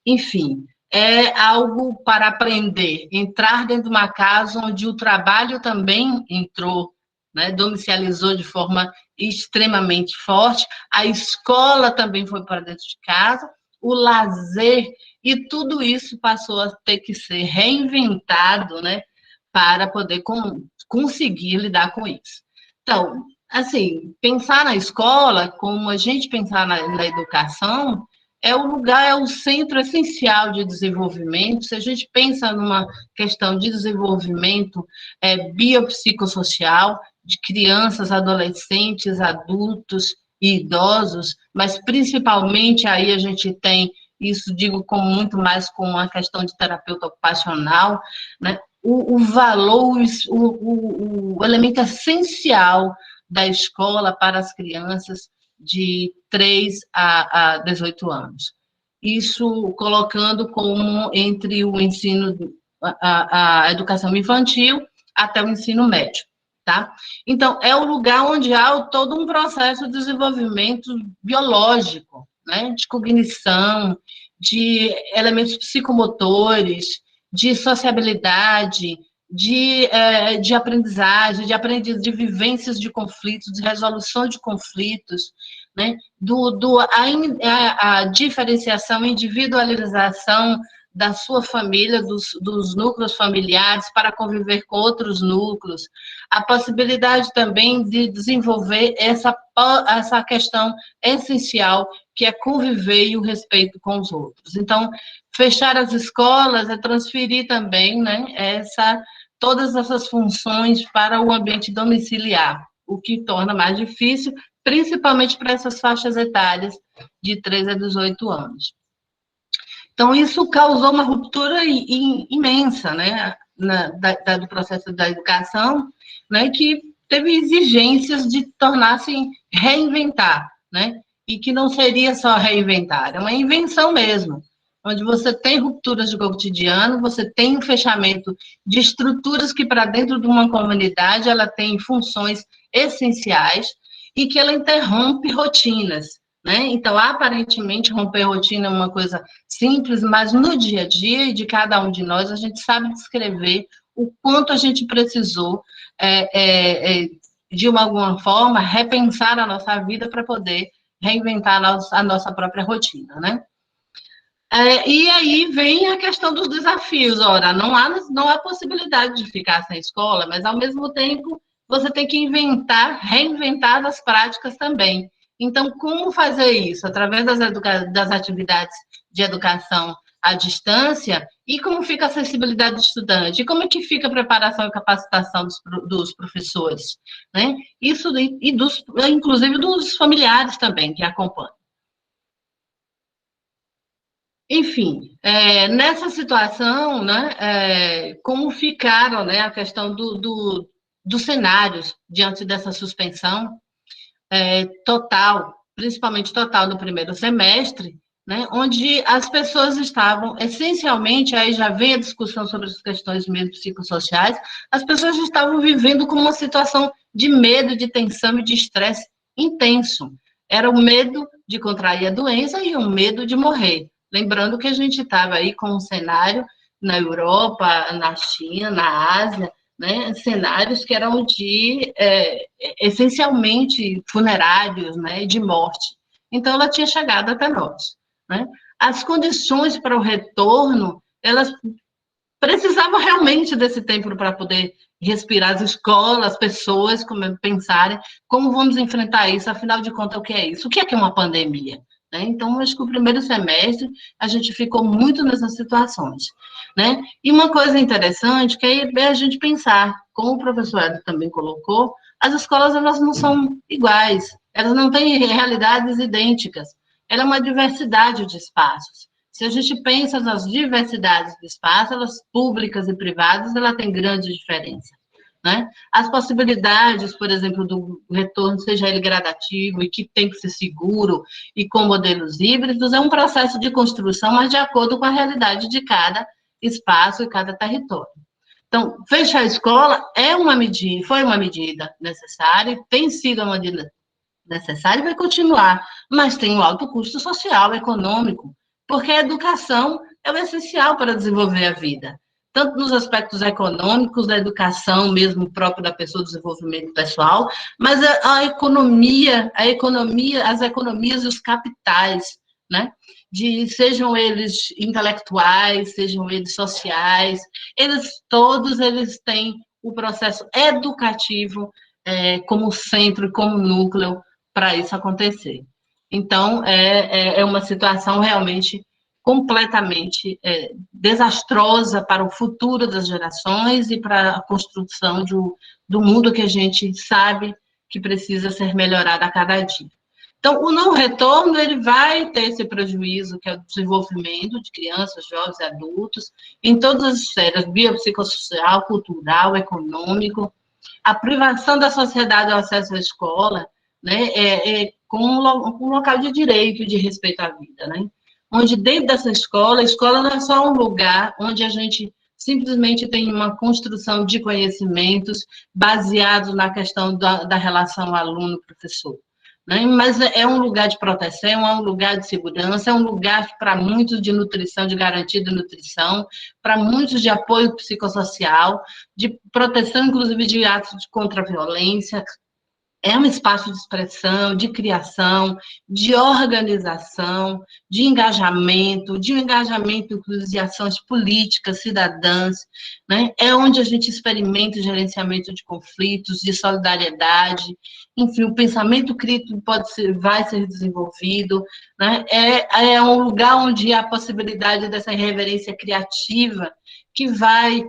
enfim. É algo para aprender, entrar dentro de uma casa onde o trabalho também entrou, né, domicilializou de forma extremamente forte, a escola também foi para dentro de casa, o lazer, e tudo isso passou a ter que ser reinventado, né, para poder conseguir lidar com isso. Então, assim, pensar na escola, como a gente pensar na educação, é o lugar, é o centro essencial de desenvolvimento. Se a gente pensa numa questão de desenvolvimento biopsicossocial, de crianças, adolescentes, adultos e idosos, mas principalmente aí a gente tem, isso digo com muito mais com a questão de terapeuta ocupacional, né? O valor, o elemento essencial da escola para as crianças de 3 a 18 anos. Isso colocando como entre o ensino, a educação infantil até o ensino médio, tá? Então, é o lugar onde há todo um processo de desenvolvimento biológico, né? De cognição, de elementos psicomotores, de sociabilidade, de aprendizagem, de vivências de conflitos, de resolução de conflitos, né? A diferenciação, individualização da sua família, dos núcleos familiares, para conviver com outros núcleos, a possibilidade também de desenvolver essa questão essencial, que é conviver e o respeito com os outros. Então, fechar as escolas é transferir também, né, todas essas funções para o ambiente domiciliar, o que torna mais difícil, principalmente para essas faixas etárias de 3 a 18 anos. Então, isso causou uma ruptura imensa, né, do processo da educação, né, que teve exigências de tornar-se reinventar, né, e que não seria só reinventar, é uma invenção mesmo, onde você tem rupturas de cotidiano, você tem um fechamento de estruturas que, para dentro de uma comunidade, ela tem funções essenciais e que ela interrompe rotinas, né? Então, aparentemente, romper rotina é uma coisa simples, mas no dia a dia de cada um de nós, a gente sabe descrever o quanto a gente precisou, de alguma forma, repensar a nossa vida para poder reinventar a nossa própria rotina, né? E aí vem a questão dos desafios. Ora, não há possibilidade de ficar sem escola, mas, ao mesmo tempo, você tem que reinventar as práticas também. Então, como fazer isso? Através das atividades de educação à distância, e como fica a acessibilidade do estudante? E como é que fica a preparação e capacitação dos professores? Né? Isso, inclusive dos familiares também, que acompanham. Enfim, nessa situação, né, como ficaram, né, a questão dos cenários diante dessa suspensão total, principalmente total no primeiro semestre, né, onde as pessoas estavam, essencialmente, aí já vem a discussão sobre as questões mesmo psicossociais, as pessoas estavam vivendo com uma situação de medo, de tensão e de estresse intenso. Era o medo de contrair a doença e o medo de morrer. Lembrando que a gente estava aí com um cenário na Europa, na China, na Ásia, né, cenários que eram essencialmente funerários, né, de morte. Então, ela tinha chegado até nós. Né? As condições para o retorno, elas precisavam realmente desse tempo para poder respirar, as escolas, as pessoas pensarem como vamos enfrentar isso, afinal de contas, o que é isso? O que é uma pandemia? Né? Então, acho que o primeiro semestre a gente ficou muito nessas situações. Né? E uma coisa interessante que é a gente pensar, como o professor Ed também colocou, as escolas elas não são iguais, elas não têm realidades idênticas, ela é uma diversidade de espaços. Se a gente pensa nas diversidades de espaços, elas públicas e privadas, ela tem grande diferença. Né? As possibilidades, por exemplo, do retorno, seja ele gradativo e que tem que ser seguro e com modelos híbridos, é um processo de construção, mas de acordo com a realidade de cada espaço e cada território. Então, fechar a escola foi uma medida necessária, tem sido uma medida necessária e vai continuar, mas tem um alto custo social, econômico, porque a educação é o essencial para desenvolver a vida, tanto nos aspectos econômicos, da educação mesmo própria da pessoa, do desenvolvimento pessoal, mas as economias e os capitais, né? Sejam eles intelectuais, sejam eles sociais, todos eles têm o processo educativo como centro, como núcleo para isso acontecer. Então, é uma situação realmente completamente desastrosa para o futuro das gerações e para a construção do mundo que a gente sabe que precisa ser melhorado a cada dia. Então, o não retorno, ele vai ter esse prejuízo, que é o desenvolvimento de crianças, jovens e adultos, em todas as esferas, biopsicossocial, cultural, econômico, a privação da sociedade ao acesso à escola, né, com um local de direito, de respeito à vida, né? Onde dentro dessa escola, a escola não é só um lugar onde a gente simplesmente tem uma construção de conhecimentos baseados na questão da relação aluno-professor, né? Mas é um lugar de proteção, é um lugar de segurança, é um lugar para muitos de nutrição, de garantia de nutrição, para muitos de apoio psicossocial, de proteção, inclusive, de atos contra a violência. É um espaço de expressão, de criação, de organização, de engajamento, inclusive, de ações políticas, cidadãs, né? É onde a gente experimenta o gerenciamento de conflitos, de solidariedade, enfim, o pensamento crítico vai ser desenvolvido, né? É um lugar onde há a possibilidade dessa irreverência criativa que vai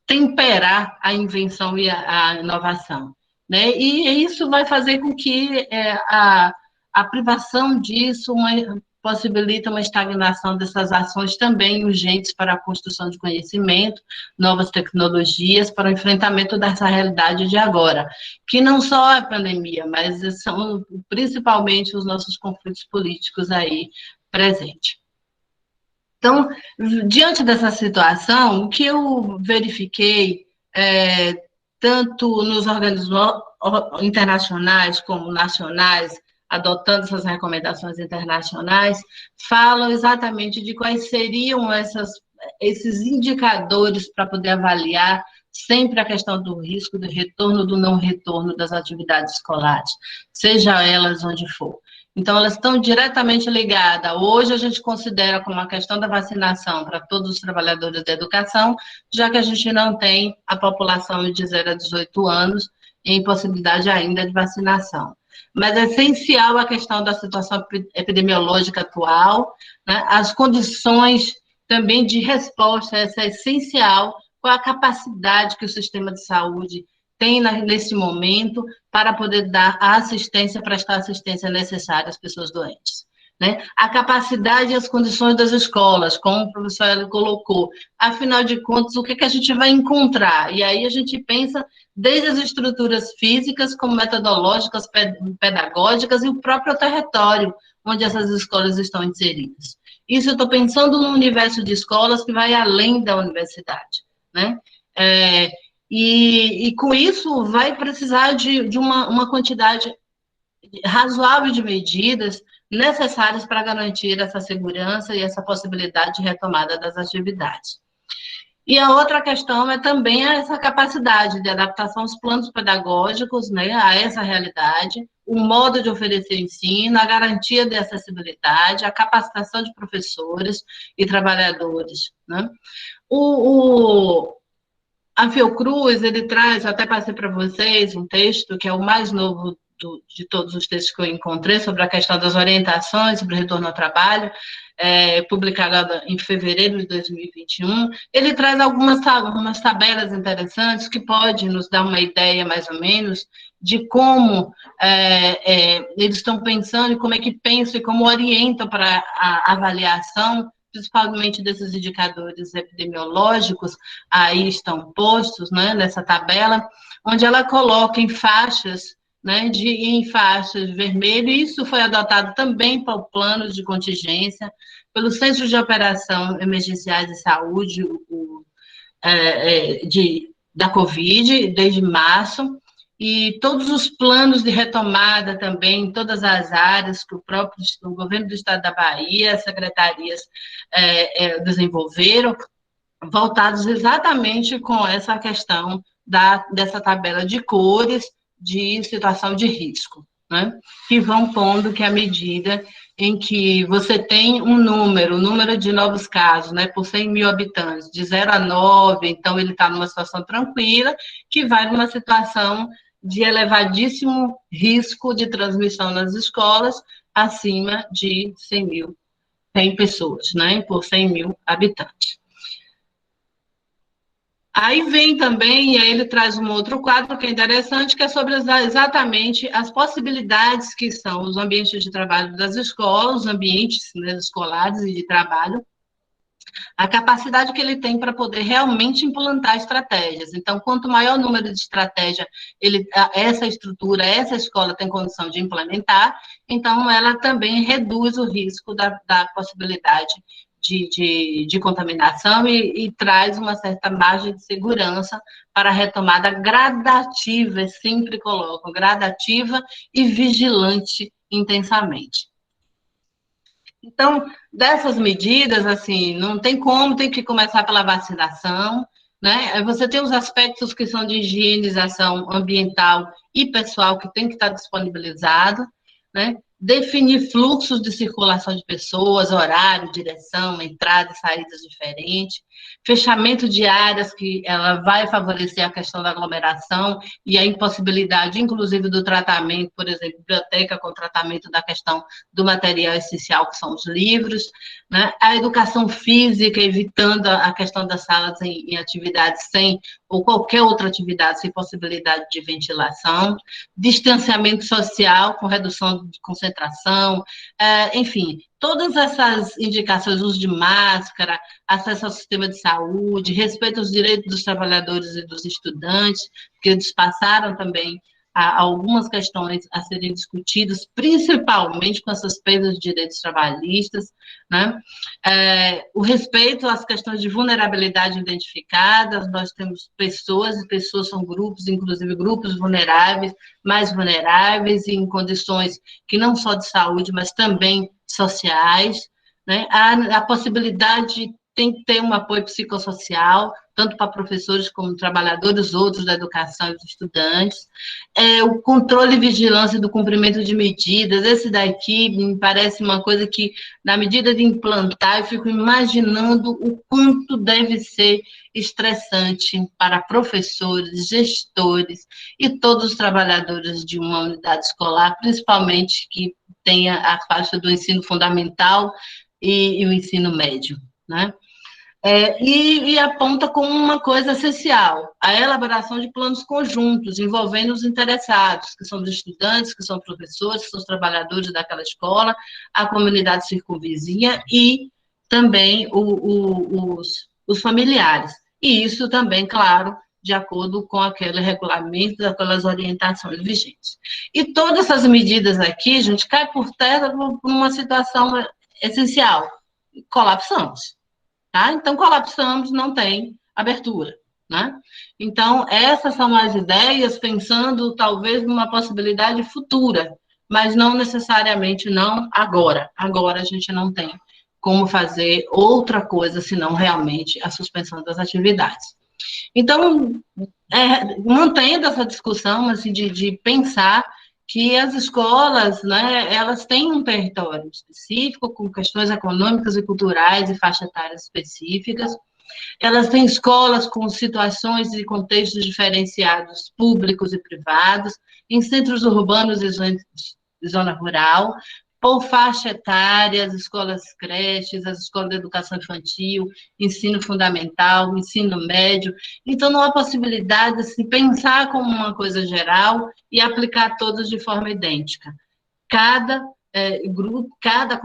temperar a invenção e a inovação, né? E isso vai fazer com que a privação disso possibilita uma estagnação dessas ações também urgentes para a construção de conhecimento, novas tecnologias, para o enfrentamento dessa realidade de agora, que não só é a pandemia, mas são principalmente os nossos conflitos políticos aí presentes. Então, diante dessa situação, o que eu verifiquei, tanto nos organismos internacionais como nacionais, adotando essas recomendações internacionais, falam exatamente de quais seriam esses indicadores para poder avaliar sempre a questão do risco, do retorno, do não retorno das atividades escolares, seja elas onde for. Então, elas estão diretamente ligadas. Hoje, a gente considera como a questão da vacinação para todos os trabalhadores da educação, já que a gente não tem a população de 0 a 18 anos em possibilidade ainda de vacinação. Mas é essencial a questão da situação epidemiológica atual, né? As condições também de resposta, essa é essencial, qual a capacidade que o sistema de saúde tem nesse momento para poder dar a assistência, prestar a assistência necessária às pessoas doentes. Né? A capacidade e as condições das escolas, como o professor Hélio colocou, afinal de contas, o que a gente vai encontrar? E aí a gente pensa desde as estruturas físicas, como metodológicas, pedagógicas e o próprio território onde essas escolas estão inseridas. Isso eu estou pensando no universo de escolas que vai além da universidade. Né? E com isso vai precisar de uma quantidade razoável de medidas necessárias para garantir essa segurança e essa possibilidade de retomada das atividades. E a outra questão é também essa capacidade de adaptação aos planos pedagógicos, né, a essa realidade, o modo de oferecer ensino, a garantia de acessibilidade, a capacitação de professores e trabalhadores. Né? A Fiocruz, ele traz, eu até passei para vocês um texto, que é o mais novo de todos os textos que eu encontrei, sobre a questão das orientações sobre o retorno ao trabalho, publicado em fevereiro de 2021. Ele traz algumas tabelas interessantes que podem nos dar uma ideia, mais ou menos, de como eles estão pensando e como é que pensam e como orientam para a avaliação, principalmente desses indicadores epidemiológicos, aí estão postos, né, nessa tabela, onde ela coloca em faixas, né, em faixas de vermelho, e isso foi adotado também para o plano de contingência, pelo Centro de Operação Emergenciais de Saúde da Covid, desde março, e todos os planos de retomada também, em todas as áreas que o governo do Estado da Bahia, as secretarias desenvolveram, voltados exatamente com essa questão dessa tabela de cores de situação de risco, né? Que vão pondo que à medida em que você tem um número de novos casos, né, por 100 mil habitantes, de 0 a 9, então ele está numa situação tranquila, que vai numa situação de elevadíssimo risco de transmissão nas escolas, acima de 100 pessoas, né, por 100 mil habitantes. Aí vem também, e aí ele traz um outro quadro que é interessante, que é sobre exatamente as possibilidades que são os ambientes de trabalho das escolas, os ambientes, né, escolares e de trabalho, a capacidade que ele tem para poder realmente implantar estratégias. Então, quanto maior o número de estratégia essa estrutura, essa escola tem condição de implementar, então ela também reduz o risco da possibilidade de contaminação e traz uma certa margem de segurança para a retomada gradativa, sempre coloco, gradativa e vigilante intensamente. Então, dessas medidas, assim, não tem como, tem que começar pela vacinação, né? Você tem os aspectos que são de higienização ambiental e pessoal que tem que estar disponibilizado, né? Definir fluxos de circulação de pessoas, horário, direção, entrada e saídas diferentes, fechamento de áreas que ela vai favorecer a questão da aglomeração e a impossibilidade, inclusive, do tratamento, por exemplo, biblioteca com tratamento da questão do material essencial, que são os livros, né? A educação física, evitando a questão das salas em atividades sem, ou qualquer outra atividade sem possibilidade de ventilação, distanciamento social com redução de concentração, enfim, todas essas indicações, uso de máscara, acesso ao sistema de saúde, respeito aos direitos dos trabalhadores e dos estudantes, que eles passaram também algumas questões a serem discutidas, principalmente com essas perdas de direitos trabalhistas, né? O respeito às questões de vulnerabilidade identificadas, nós temos pessoas, e pessoas são grupos, inclusive grupos vulneráveis, mais vulneráveis, em condições que não só de saúde, mas também sociais, né? A possibilidade de tem que ter um apoio psicossocial, tanto para professores como trabalhadores outros da educação e dos estudantes. O controle e vigilância do cumprimento de medidas, esse daqui me parece uma coisa que, na medida de implantar, eu fico imaginando o quanto deve ser estressante para professores, gestores e todos os trabalhadores de uma unidade escolar, principalmente que tenha a faixa do ensino fundamental e o ensino médio, né? E aponta como uma coisa essencial a elaboração de planos conjuntos envolvendo os interessados, que são os estudantes, que são professores, que são os trabalhadores daquela escola, a comunidade circunvizinha e também os familiares. E isso também, claro, de acordo com aquele regulamento, aquelas orientações vigentes. E todas essas medidas aqui, gente, cai por terra por uma situação essencial: colapsamos. Tá? Então, colapsamos, não tem abertura, né? Então, essas são as ideias, pensando talvez numa possibilidade futura, mas não necessariamente não agora. Agora a gente não tem como fazer outra coisa, senão realmente a suspensão das atividades. Então, mantendo essa discussão assim, de pensar que as escolas, né, elas têm um território específico, com questões econômicas e culturais e faixa etárias específicas. Elas têm escolas com situações e contextos diferenciados, públicos e privados, em centros urbanos e zona rural, por faixa etária, as escolas creches, as escolas de educação infantil, ensino fundamental, ensino médio. Então, não há possibilidade de se pensar como uma coisa geral e aplicar todas de forma idêntica. Cada grupo, cada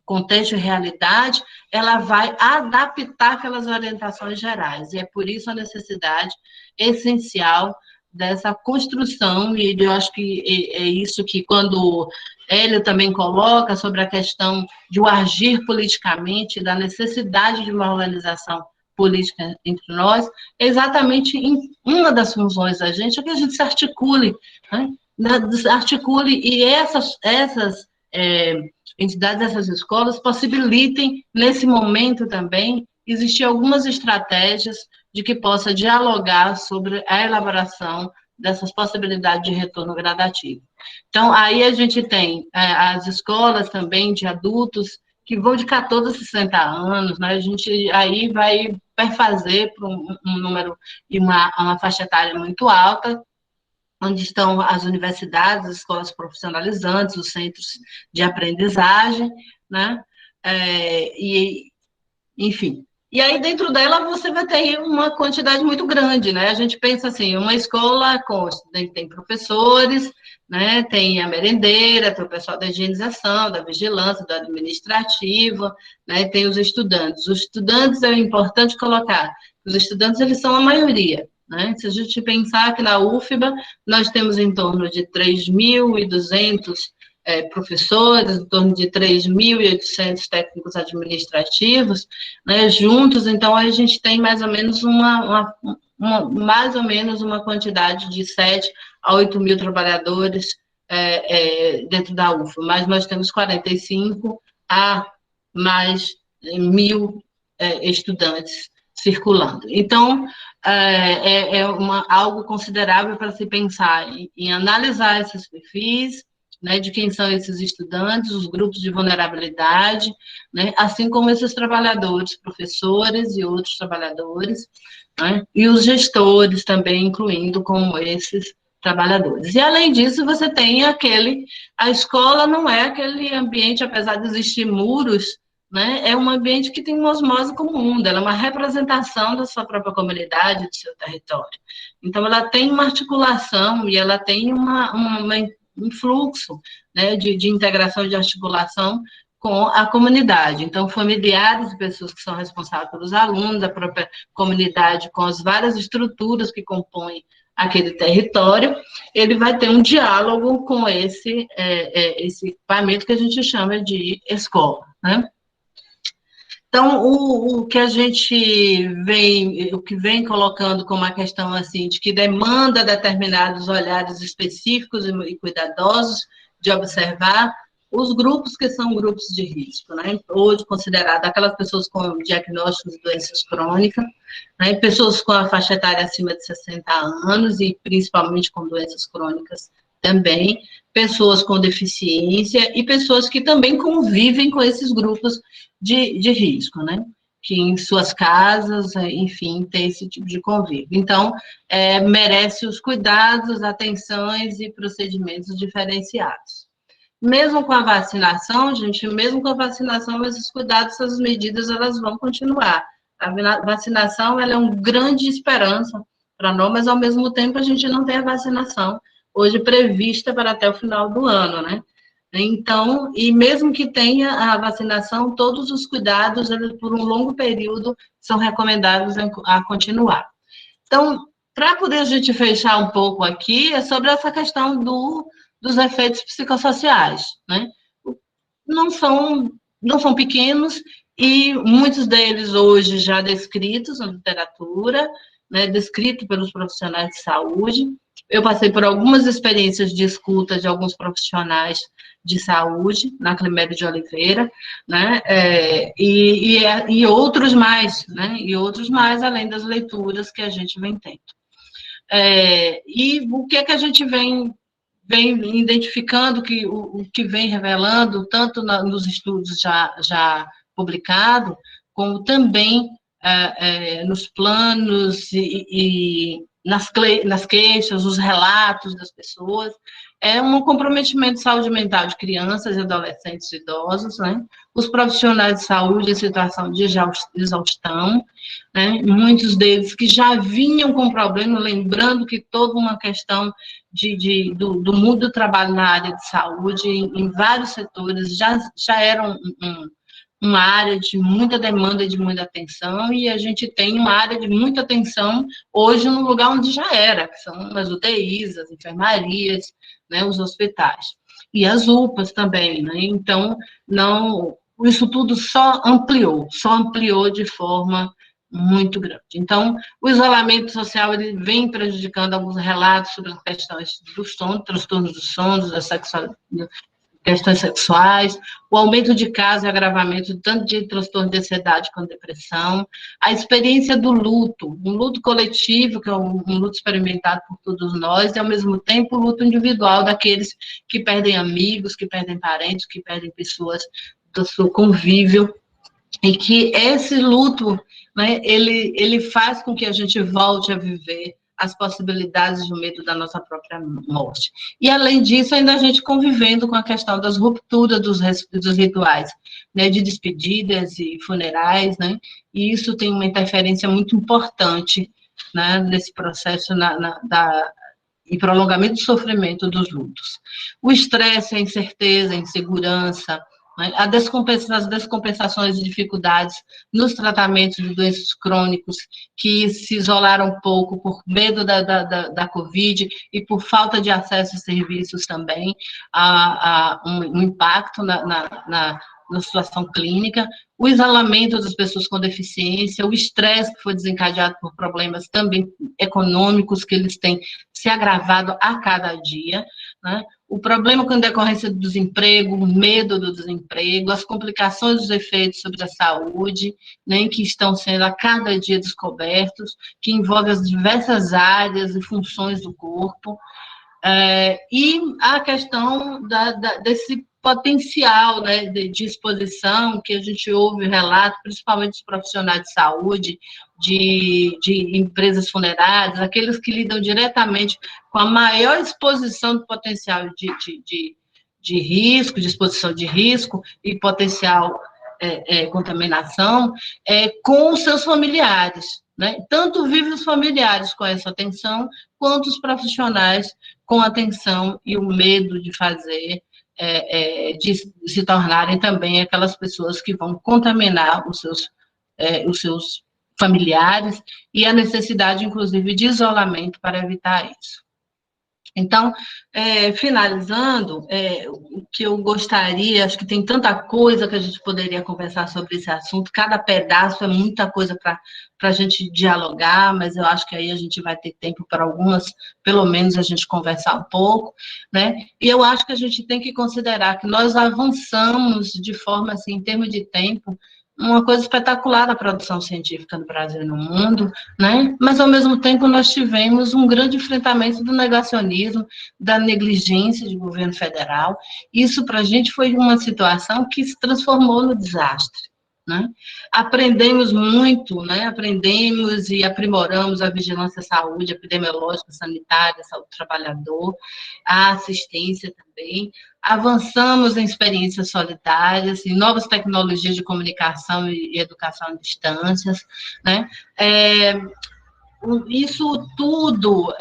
contexto e realidade, ela vai adaptar aquelas orientações gerais. E é por isso a necessidade essencial dessa construção, e eu acho que é isso que, quando Hélio também coloca sobre a questão de o agir politicamente, da necessidade de uma organização política entre nós, é exatamente uma das funções da gente, é que a gente se articule, né? Articule, e essas entidades, essas escolas, possibilitem, nesse momento também, existir algumas estratégias de que possa dialogar sobre a elaboração dessas possibilidades de retorno gradativo. Então, aí a gente tem as escolas também de adultos que vão de 14 a 60 anos, né? A gente aí vai perfazer para um número e uma faixa etária muito alta, onde estão as universidades, as escolas profissionalizantes, os centros de aprendizagem, né? Enfim. E aí, dentro dela, você vai ter uma quantidade muito grande, né? A gente pensa assim, uma escola tem professores, né? Tem a merendeira, tem o pessoal da higienização, da vigilância, do administrativo, né? Tem os estudantes. Os estudantes, é importante colocar, os estudantes, eles são a maioria, né? Se a gente pensar que na UFBA, nós temos em torno de 3.200 professores, em torno de 3.800 técnicos administrativos, né, juntos, então a gente tem mais ou menos uma quantidade de 7 a 8 mil trabalhadores dentro da UFBA, mas nós temos 45 a mais 1.000 estudantes circulando. Então, algo considerável para se pensar em analisar esses perfis, né, de quem são esses estudantes, os grupos de vulnerabilidade, né, assim como esses trabalhadores, professores e outros trabalhadores, né, e os gestores também, incluindo como esses trabalhadores. E, além disso, você tem a escola não é aquele ambiente, apesar de existir muros, né, é um ambiente que tem uma osmose com o mundo, ela é uma representação da sua própria comunidade, do seu território. Então, ela tem uma articulação e ela tem um fluxo, né, de integração, de articulação com a comunidade. Então, familiares e pessoas que são responsáveis pelos alunos, a própria comunidade, com as várias estruturas que compõem aquele território, ele vai ter um diálogo com esse equipamento que a gente chama de escola, né? Então, o que a gente vem colocando como uma questão assim, de que demanda determinados olhares específicos e cuidadosos de observar os grupos que são grupos de risco, né? Hoje considerado aquelas pessoas com diagnósticos de doenças crônicas, né? Pessoas com a faixa etária acima de 60 anos e principalmente com doenças crônicas também, pessoas com deficiência e pessoas que também convivem com esses grupos de risco, né? Que em suas casas, enfim, tem esse tipo de convívio. Então, merece os cuidados, atenções e procedimentos diferenciados. Mesmo com a vacinação, gente, mesmo com a vacinação, esses cuidados, essas medidas, elas vão continuar. A vacinação, ela é uma grande esperança para nós, mas, ao mesmo tempo, a gente não tem a vacinação hoje prevista para até o final do ano, né? Então, e mesmo que tenha a vacinação, todos os cuidados, eles, por um longo período, são recomendados a continuar. Então, para poder a gente fechar um pouco aqui, é sobre essa questão dos efeitos psicossociais, né? Não são pequenos, e muitos deles hoje já descritos na literatura, né, descrito pelos profissionais de saúde. Eu passei por algumas experiências de escuta de alguns profissionais de saúde, na Climério de Oliveira, né, e outros mais, né, e outros mais, além das leituras que a gente vem tendo. E o que é que a gente vem identificando, o que vem revelando, tanto nos estudos já publicados, como também nos planos e nas queixas, os relatos das pessoas, é um comprometimento de saúde mental de crianças, adolescentes e idosos, né? Os profissionais de saúde em situação de exaustão, né? Muitos deles que já vinham com problema, lembrando que toda uma questão do mundo do trabalho na área de saúde, em vários setores, já era uma área de muita demanda e de muita atenção, e a gente tem uma área de muita atenção hoje no lugar onde já era, que são as UTIs, as enfermarias, né, os hospitais. E as UPAs também, né? Então, isso tudo só ampliou de forma muito grande. Então, o isolamento social, ele vem prejudicando alguns relatos sobre as questões do sono, transtornos do sono, da sexualidade, questões sexuais, o aumento de casos e agravamento tanto de transtorno de ansiedade quanto depressão, a experiência do luto, um luto coletivo, que é um luto experimentado por todos nós, e, ao mesmo tempo, o luto individual daqueles que perdem amigos, que perdem parentes, que perdem pessoas do seu convívio, e que esse luto, né, ele faz com que a gente volte a viver as possibilidades do medo da nossa própria morte. E, além disso, ainda a gente convivendo com a questão das rupturas dos rituais, né, de despedidas e funerais, né, e isso tem uma interferência muito importante, né, nesse processo e prolongamento do sofrimento dos lutos. O estresse, a incerteza, a insegurança, as descompensações e dificuldades nos tratamentos de doenças crônicos que se isolaram um pouco por medo da Covid e por falta de acesso a serviços também, um impacto na situação clínica, o isolamento das pessoas com deficiência, o estresse que foi desencadeado por problemas também econômicos que eles têm se agravado a cada dia, né? O problema com a decorrência do desemprego, o medo do desemprego, as complicações dos efeitos sobre a saúde, né, que estão sendo a cada dia descobertos, que envolvem as diversas áreas e funções do corpo, e a questão desse potencial, né, de exposição que a gente ouve relato, principalmente dos profissionais de saúde, de empresas funerárias, aqueles que lidam diretamente com a maior exposição do potencial de risco, de exposição de risco e potencial contaminação, com os seus familiares, né? Tanto vivem os familiares com essa atenção, quanto os profissionais com atenção e o medo de fazer, de se tornarem também aquelas pessoas que vão contaminar os seus familiares, e a necessidade, inclusive, de isolamento para evitar isso. Então, finalizando, o que eu gostaria, acho que tem tanta coisa que a gente poderia conversar sobre esse assunto, cada pedaço é muita coisa para a gente dialogar, mas eu acho que aí a gente vai ter tempo para algumas, pelo menos, a gente conversar um pouco, né? E eu acho que a gente tem que considerar que nós avançamos de forma, assim, em termos de tempo, uma coisa espetacular da produção científica no Brasil e no mundo, né? Mas, ao mesmo tempo, nós tivemos um grande enfrentamento do negacionismo, da negligência do governo federal. Isso, para a gente, foi uma situação que se transformou no desastre, né? Aprendemos muito, né? Aprendemos e aprimoramos a vigilância à saúde epidemiológica, sanitária, saúde do trabalhador, a assistência também. Avançamos em experiências solidárias, em novas tecnologias de comunicação e educação à distância, né? Isso tudo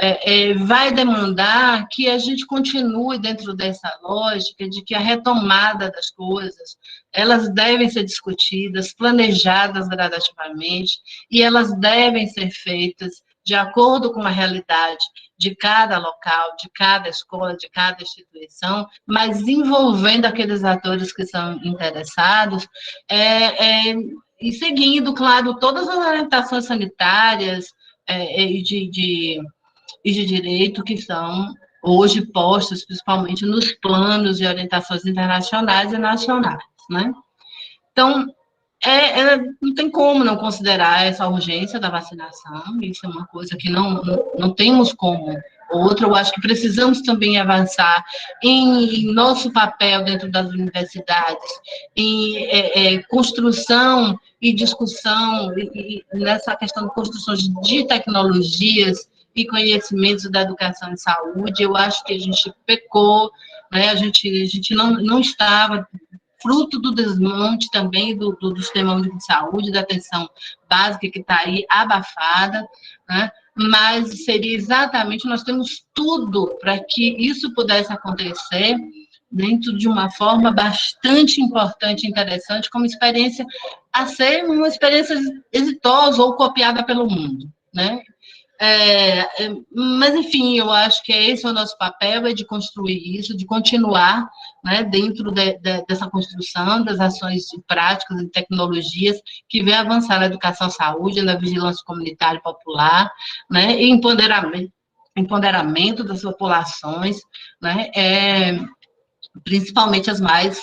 vai demandar que a gente continue dentro dessa lógica de que a retomada das coisas, elas devem ser discutidas, planejadas gradativamente, e elas devem ser feitas de acordo com a realidade de cada local, de cada escola, de cada instituição, mas envolvendo aqueles atores que são interessados, e seguindo, claro, todas as orientações sanitárias, e de direito que são hoje postos, principalmente nos planos de orientações internacionais e nacionais, né? Então, não tem como não considerar essa urgência da vacinação, isso é uma coisa que não temos como. Outra, eu acho que precisamos também avançar em nosso papel dentro das universidades, em construção e discussão, e nessa questão de construção de tecnologias e conhecimentos da educação e saúde. Eu acho que a gente pecou, né? A gente não estava, fruto do desmonte também do Sistema Único de Saúde, da atenção básica que está aí abafada, né? Mas seria exatamente, nós temos tudo para que isso pudesse acontecer dentro de uma forma bastante importante e interessante, como experiência a ser uma experiência exitosa ou copiada pelo mundo, né? Mas, enfim, eu acho que esse é o nosso papel, é de construir isso, de continuar, né, dentro dessa construção das ações práticas e tecnologias que vem avançar na educação à saúde, na vigilância comunitária e popular, né, e empoderamento das populações, né, principalmente as mais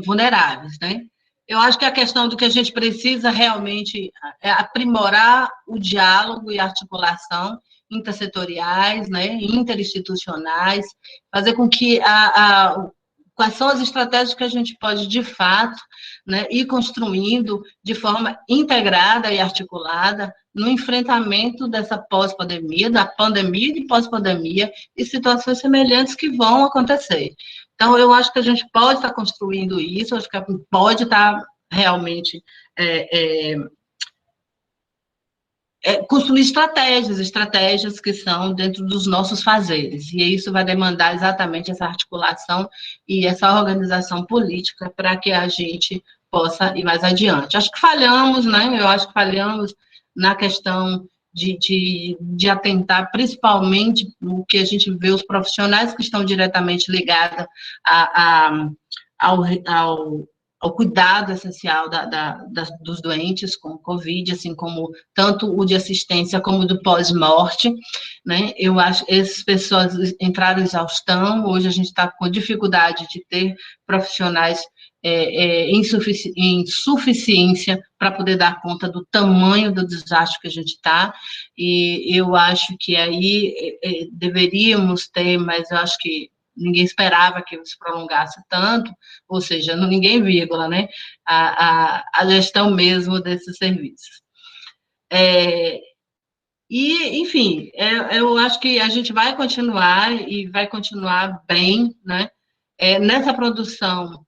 vulneráveis, né. Eu acho que a questão do que a gente precisa realmente é aprimorar o diálogo e articulação intersetoriais, né, interinstitucionais, fazer com que quais são as estratégias que a gente pode, de fato, né, ir construindo de forma integrada e articulada no enfrentamento dessa pós-pandemia, da pandemia e de pós-pandemia, e situações semelhantes que vão acontecer. Então, eu acho que a gente pode estar construindo isso, acho que pode estar realmente construir estratégias que são dentro dos nossos fazeres, e isso vai demandar exatamente essa articulação e essa organização política para que a gente possa ir mais adiante. Acho que falhamos, né? Eu acho que falhamos na questão de atentar principalmente no que a gente vê os profissionais que estão diretamente ligados ao cuidado essencial dos doentes com Covid, assim como tanto o de assistência como o do pós-morte, né? Eu acho que essas pessoas entraram em exaustão, hoje a gente está com dificuldade de ter profissionais em insuficiência para poder dar conta do tamanho do desastre que a gente está, e eu acho que aí deveríamos ter, mas eu acho que ninguém esperava que se prolongasse tanto, ou seja, ninguém vírgula, né, a gestão mesmo desses serviços. E, enfim, eu acho que a gente vai continuar, e vai continuar bem, né, nessa produção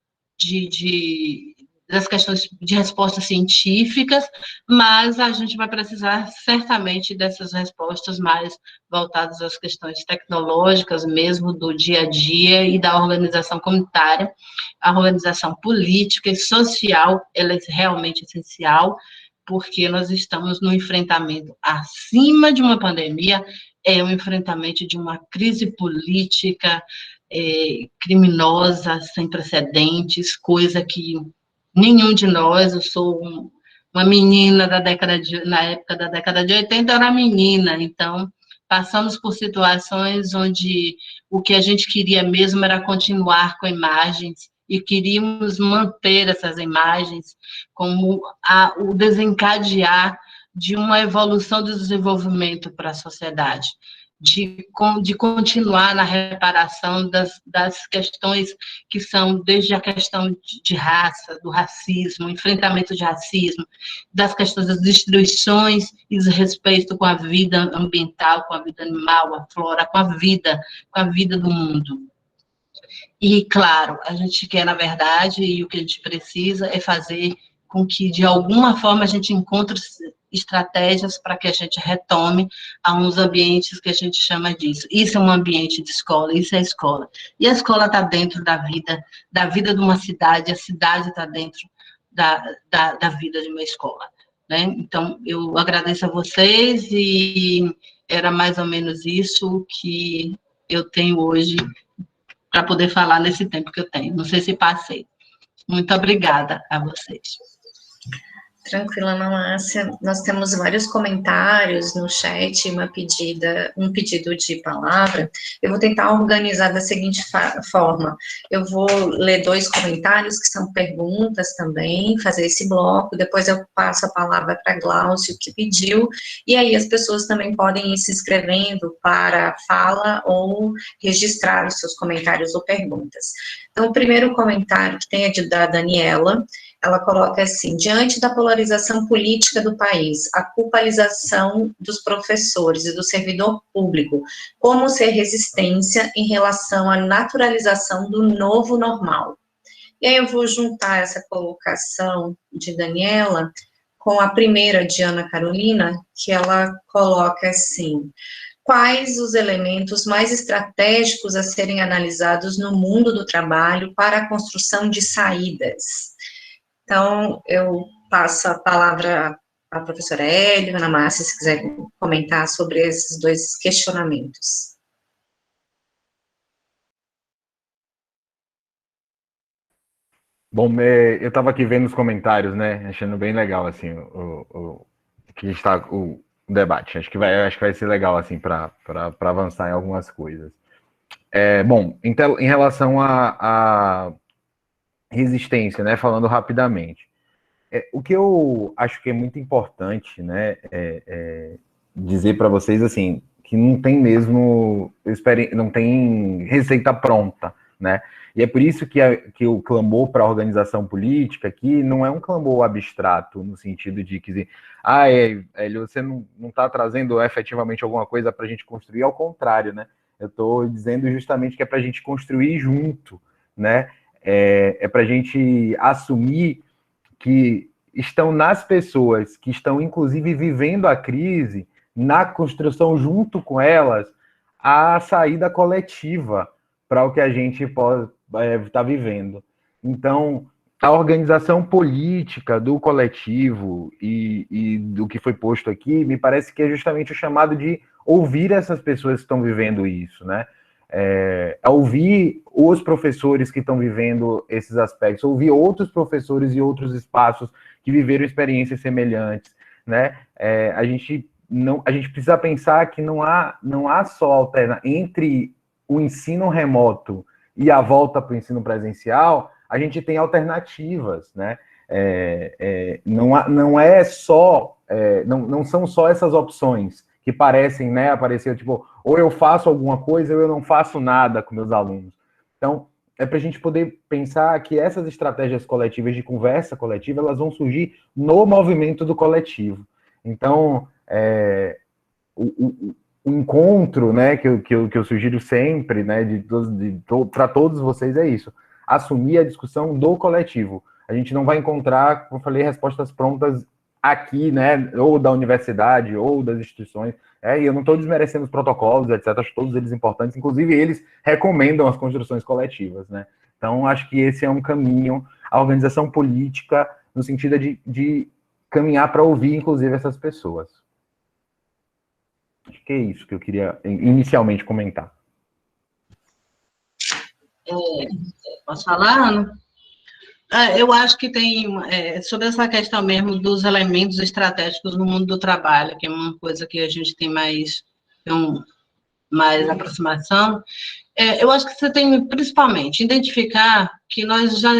das questões de respostas científicas, mas a gente vai precisar certamente dessas respostas mais voltadas às questões tecnológicas, mesmo do dia a dia e da organização comunitária. A organização política e social, ela é realmente essencial, porque nós estamos no enfrentamento, acima de uma pandemia, é um enfrentamento de uma crise política criminosa, sem precedentes, coisa que nenhum de nós, eu sou uma menina na época da década de 80, eu era menina, então passamos por situações onde o que a gente queria mesmo era continuar com imagens, e queríamos manter essas imagens como o desencadear de uma evolução do desenvolvimento para a sociedade, de continuar na reparação das questões que são desde a questão de raça, do racismo, enfrentamento de racismo, das questões das destruições e desrespeito com a vida ambiental, com a vida animal, a flora, com a vida do mundo. E, claro, a gente quer, na verdade, e o que a gente precisa é fazer com que, de alguma forma, a gente encontre estratégias para que a gente retome a uns ambientes que a gente chama disso. Isso é um ambiente de escola, isso é escola. E a escola está dentro da vida de uma cidade, a cidade está dentro da vida de uma escola, né? Então, eu agradeço a vocês e era mais ou menos isso que eu tenho hoje para poder falar nesse tempo que eu tenho. Não sei se passei. Muito obrigada a vocês. Tranquila, Ana Márcia. Nós temos vários comentários no chat, um pedido de palavra. Eu vou tentar organizar da seguinte forma. Eu vou ler 2 comentários que são perguntas também, fazer esse bloco, depois eu passo a palavra para Glaucio, que pediu, e aí as pessoas também podem ir se inscrevendo para fala ou registrar os seus comentários ou perguntas. Então, o primeiro comentário que tem é da Daniela. Ela coloca assim: diante da polarização política do país, a culpabilização dos professores e do servidor público, como ser resistência em relação à naturalização do novo normal? E aí eu vou juntar essa colocação de Daniela com a primeira de Ana Carolina, que ela coloca assim: quais os elementos mais estratégicos a serem analisados no mundo do trabalho para a construção de saídas? Então, eu passo a palavra à professora Hélio, Ana Márcia, se quiser comentar sobre esses 2 questionamentos. Bom, eu estava aqui vendo os comentários, né, achando bem legal, assim, o que está o debate. Acho que vai ser legal, assim, para avançar em algumas coisas. Bom, então, em relação a resistência, né, falando rapidamente. O que eu acho que é muito importante, né, dizer para vocês, assim, que não tem mesmo, não tem receita pronta, né, e é por isso que o clamor para a organização política aqui não é um clamor abstrato, no sentido de que, você não está trazendo efetivamente alguma coisa para a gente construir, ao contrário, né, eu estou dizendo justamente que é para a gente construir junto, né, para a gente assumir que estão nas pessoas que estão, inclusive, vivendo a crise, na construção junto com elas, a saída coletiva para o que a gente pode estar vivendo. Então, a organização política do coletivo e do que foi posto aqui, me parece que é justamente o chamado de ouvir essas pessoas que estão vivendo isso, né? Ouvir os professores que estão vivendo esses aspectos, ouvir outros professores e outros espaços que viveram experiências semelhantes, né? A gente precisa pensar que não há só alternativa entre o ensino remoto e a volta para o ensino presencial. A gente tem alternativas, né? Não é só, não são só essas opções que parecem, né, aparecer, tipo, ou eu faço alguma coisa ou eu não faço nada com meus alunos. Então, é para a gente poder pensar que essas estratégias coletivas de conversa coletiva, elas vão surgir no movimento do coletivo. Então, o encontro, né, que eu sugiro sempre, né, para todos vocês é isso: assumir a discussão do coletivo. A gente não vai encontrar, como eu falei, respostas prontas aqui, né, ou da universidade, ou das instituições, e eu não estou desmerecendo os protocolos, etc., acho todos eles importantes, inclusive eles recomendam as construções coletivas, né, então acho que esse é um caminho, a organização política, no sentido de caminhar para ouvir, inclusive, essas pessoas. Acho que é isso que eu queria inicialmente comentar. Posso falar, Ana? Eu acho que tem, sobre essa questão mesmo dos elementos estratégicos no mundo do trabalho, que é uma coisa que a gente tem mais aproximação, eu acho que você tem, principalmente, identificar que nós já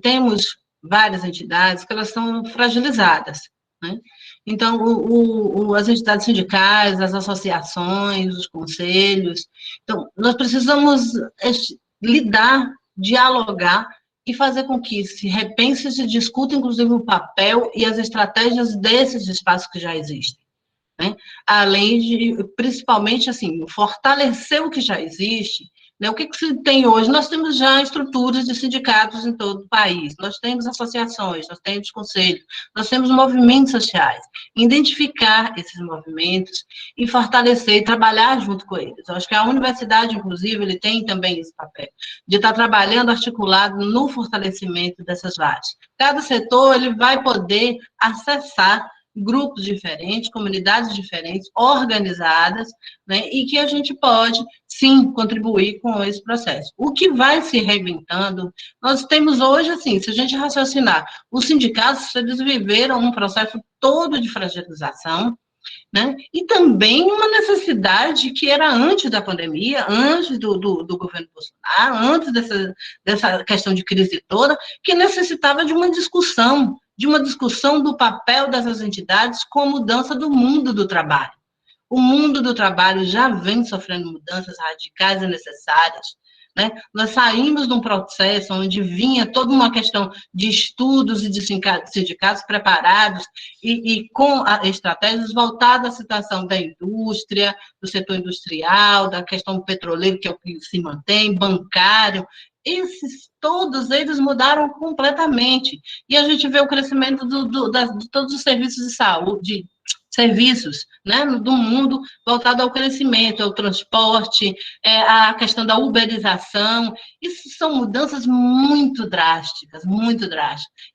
temos várias entidades que elas são fragilizadas, né? Então, as entidades sindicais, as associações, os conselhos, então, nós precisamos lidar, dialogar e fazer com que se repense e se discuta, inclusive, o papel e as estratégias desses espaços que já existem, né? Além de, principalmente, assim, fortalecer o que já existe, né? O que se tem hoje? Nós temos já estruturas de sindicatos em todo o país, nós temos associações, nós temos conselhos, nós temos movimentos sociais. Identificar esses movimentos e fortalecer e trabalhar junto com eles. Eu acho que a universidade, inclusive, ele tem também esse papel, de estar trabalhando articulado no fortalecimento dessas bases. Cada setor, ele vai poder acessar grupos diferentes, comunidades diferentes, organizadas, né, e que a gente pode, sim, contribuir com esse processo. O que vai se reinventando, nós temos hoje, assim, se a gente raciocinar, os sindicatos, eles viveram um processo todo de fragilização, né, e também uma necessidade que era antes da pandemia, antes do governo Bolsonaro, antes dessa questão de crise toda, que necessitava de uma discussão do papel dessas entidades com a mudança do mundo do trabalho. O mundo do trabalho já vem sofrendo mudanças radicais e necessárias, né? Nós saímos de um processo onde vinha toda uma questão de estudos e de sindicatos preparados e com estratégias voltadas à situação da indústria, do setor industrial, da questão petroleira, que é o que se mantém, bancário. Todos eles mudaram completamente. E a gente vê o crescimento de todos os serviços de saúde, serviços, né, do mundo voltado ao crescimento, ao transporte, a questão da uberização. Isso são mudanças muito drásticas,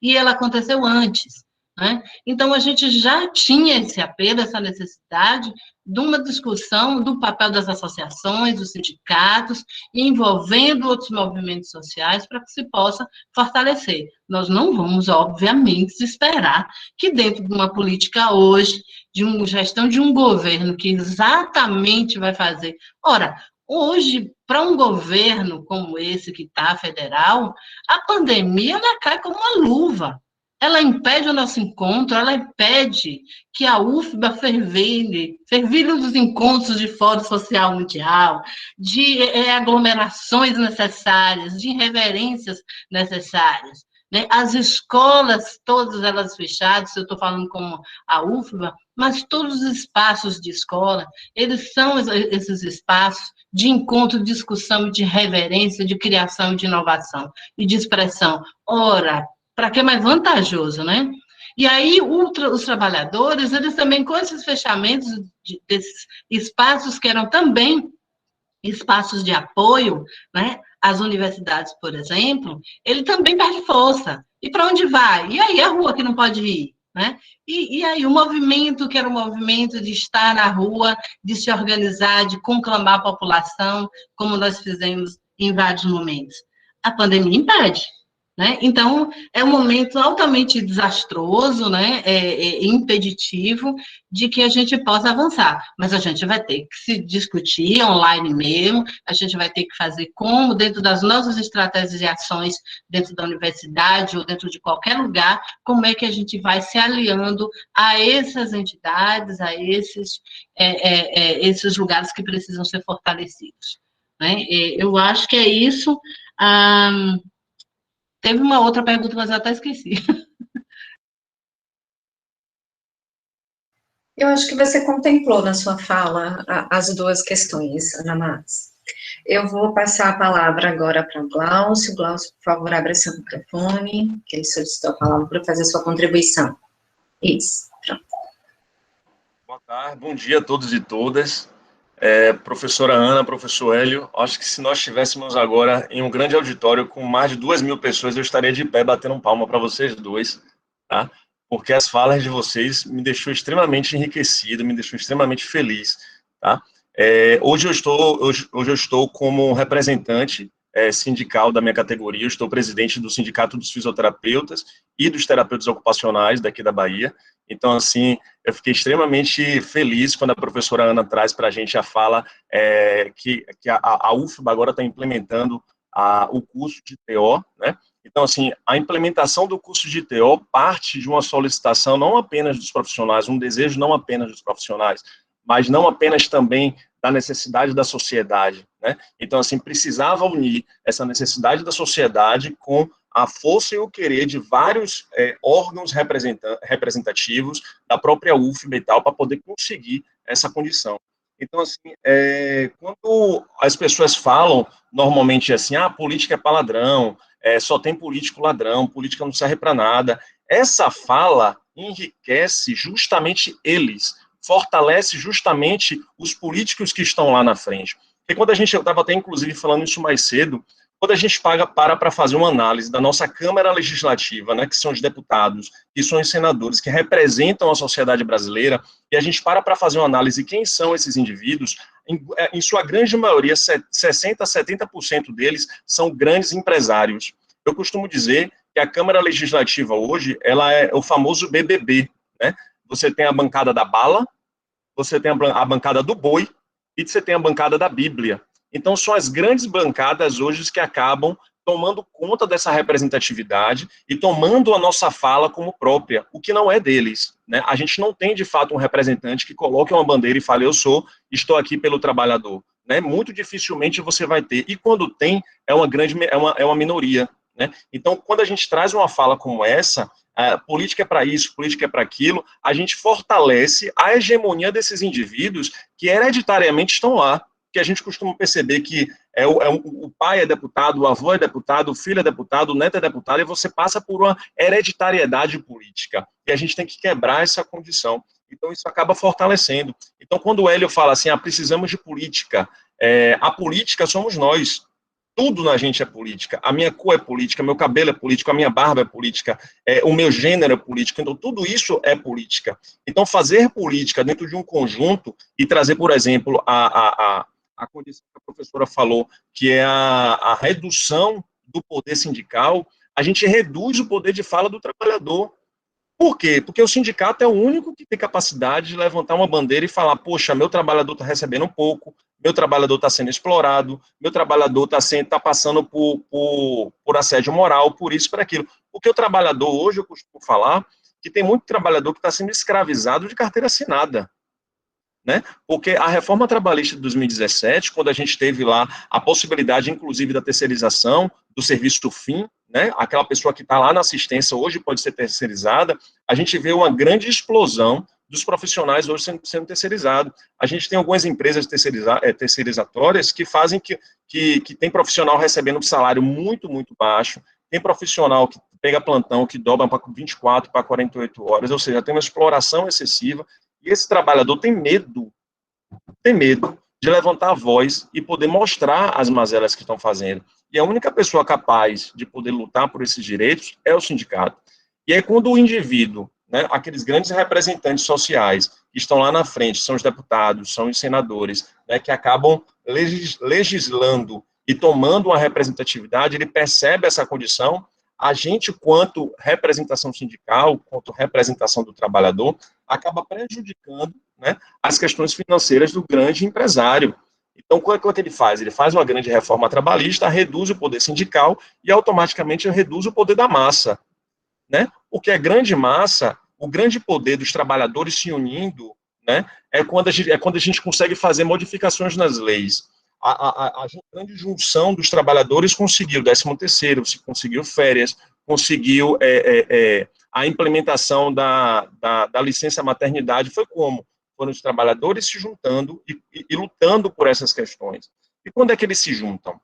e ela aconteceu antes, né? Então, a gente já tinha esse apelo, essa necessidade de uma discussão do papel das associações, dos sindicatos, envolvendo outros movimentos sociais para que se possa fortalecer. Nós não vamos, obviamente, esperar que dentro de uma política hoje, de uma gestão de um governo que exatamente vai fazer... Ora, hoje, para um governo como esse que está federal, a pandemia ela cai como uma luva. Ela impede o nosso encontro, ela impede que a UFBA fervilhe dos encontros de Fórum Social Mundial, de aglomerações necessárias, de irreverências necessárias, né? As escolas, todas elas fechadas, eu estou falando como a UFBA, mas todos os espaços de escola, eles são esses espaços de encontro, de discussão, de reverência, de criação, de inovação e de expressão. Ora, para que é mais vantajoso, né? E aí, os trabalhadores, eles também, com esses fechamentos desses espaços que eram também espaços de apoio, né, às universidades, por exemplo, ele também perde força. E para onde vai? E aí a rua que não pode ir, né? E aí o movimento, que era um movimento de estar na rua, de se organizar, de conclamar a população, como nós fizemos em vários momentos. A pandemia impede. Né? Então, é um momento altamente desastroso, né? Impeditivo de que a gente possa avançar, mas a gente vai ter que se discutir online mesmo, a gente vai ter que fazer como, dentro das nossas estratégias e ações, dentro da universidade ou dentro de qualquer lugar, como é que a gente vai se aliando a essas entidades, a esses lugares que precisam ser fortalecidos. Né? Eu acho que é isso. Teve uma outra pergunta, mas eu até esqueci. Eu acho que você contemplou na sua fala as duas questões, Ana Marques. Eu vou passar a palavra agora para o Glaucio. Glaucio, por favor, abra seu microfone, que ele solicitou a palavra para fazer sua contribuição. Isso, pronto. Boa tarde, bom dia a todos e todas. Professora Ana, professor Hélio, acho que se nós estivéssemos agora em um grande auditório com mais de 2.000 pessoas, eu estaria de pé batendo palma para vocês dois, tá? porque as falas de vocês me deixou extremamente enriquecido, me deixou extremamente feliz, tá? Hoje eu estou como representante sindical da minha categoria, eu estou presidente do Sindicato dos Fisioterapeutas e dos Terapeutas Ocupacionais daqui da Bahia. Então, assim, eu fiquei extremamente feliz quando a professora Ana traz para a gente a fala que a UFBA agora está implementando o curso de TO, né? Então, assim, a implementação do curso de TO parte de uma solicitação não apenas dos profissionais, um desejo não apenas dos profissionais, mas não apenas também da necessidade da sociedade, né? Então, assim, precisava unir essa necessidade da sociedade com a força e o querer de vários órgãos representativos da própria UFBA e tal, para poder conseguir essa condição. Então, assim, quando as pessoas falam normalmente assim, política é para ladrão, só tem político ladrão, política não serve para nada, essa fala enriquece justamente eles, fortalece justamente os políticos que estão lá na frente. Porque quando eu estava até inclusive falando isso mais cedo, quando a gente para fazer uma análise da nossa Câmara Legislativa, né, que são os deputados, que são os senadores, que representam a sociedade brasileira, e a gente para fazer uma análise de quem são esses indivíduos, em sua grande maioria, 60% a 70% deles são grandes empresários. Eu costumo dizer que a Câmara Legislativa hoje, ela é o famoso BBB, né? Você tem a bancada da bala, você tem a bancada do boi, e você tem a bancada da Bíblia. Então, são as grandes bancadas hoje que acabam tomando conta dessa representatividade e tomando a nossa fala como própria, o que não é deles, né? A gente não tem, de fato, um representante que coloque uma bandeira e fale, estou aqui pelo trabalhador, né? Muito dificilmente você vai ter, e quando tem, é uma minoria, né? Então, quando a gente traz uma fala como essa, política é para isso, política é para aquilo, a gente fortalece a hegemonia desses indivíduos que hereditariamente estão lá, que a gente costuma perceber que o pai é deputado, o avô é deputado, o filho é deputado, o neto é deputado, e você passa por uma hereditariedade política, e a gente tem que quebrar essa condição. Então, isso acaba fortalecendo. Então, quando o Hélio fala assim, precisamos de política, a política somos nós. Tudo na gente é política. A minha cor é política, meu cabelo é político, a minha barba é política, o meu gênero é político. Então, tudo isso é política. Então, fazer política dentro de um conjunto e trazer, por exemplo, a condição que a professora falou, que é a redução do poder sindical, a gente reduz o poder de fala do trabalhador. Por quê? Porque o sindicato é o único que tem capacidade de levantar uma bandeira e falar, poxa, meu trabalhador está recebendo um pouco, meu trabalhador está sendo explorado, meu trabalhador está passando por assédio moral, por isso, por aquilo. Porque o trabalhador, hoje, eu costumo falar, que tem muito trabalhador que está sendo escravizado de carteira assinada, né? Porque a reforma trabalhista de 2017, quando a gente teve lá a possibilidade, inclusive, da terceirização do serviço fim, né? Aquela pessoa que está lá na assistência hoje pode ser terceirizada, a gente vê uma grande explosão dos profissionais hoje sendo terceirizados. A gente tem algumas empresas terceirizatórias que fazem que tem profissional recebendo um salário muito, muito baixo, tem profissional que pega plantão, que dobra para 24, para 48 horas, ou seja, tem uma exploração excessiva, e esse trabalhador tem medo de levantar a voz e poder mostrar as mazelas que estão fazendo. E a única pessoa capaz de poder lutar por esses direitos é o sindicato. E aí, quando o indivíduo, né, aqueles grandes representantes sociais que estão lá na frente, são os deputados, são os senadores, né, que acabam legislando e tomando uma representatividade, ele percebe essa condição, a gente, quanto representação sindical, quanto representação do trabalhador, acaba prejudicando, né, as questões financeiras do grande empresário. Então, o que ele faz? Ele faz uma grande reforma trabalhista, reduz o poder sindical e automaticamente reduz o poder da massa, né? Porque a grande massa, o grande poder dos trabalhadores se unindo, né, é quando a gente consegue fazer modificações nas leis. A grande junção dos trabalhadores conseguiu 13º, conseguiu férias, conseguiu a implementação da licença maternidade. Foi como? Foram os trabalhadores se juntando e lutando por essas questões. E quando é que eles se juntam?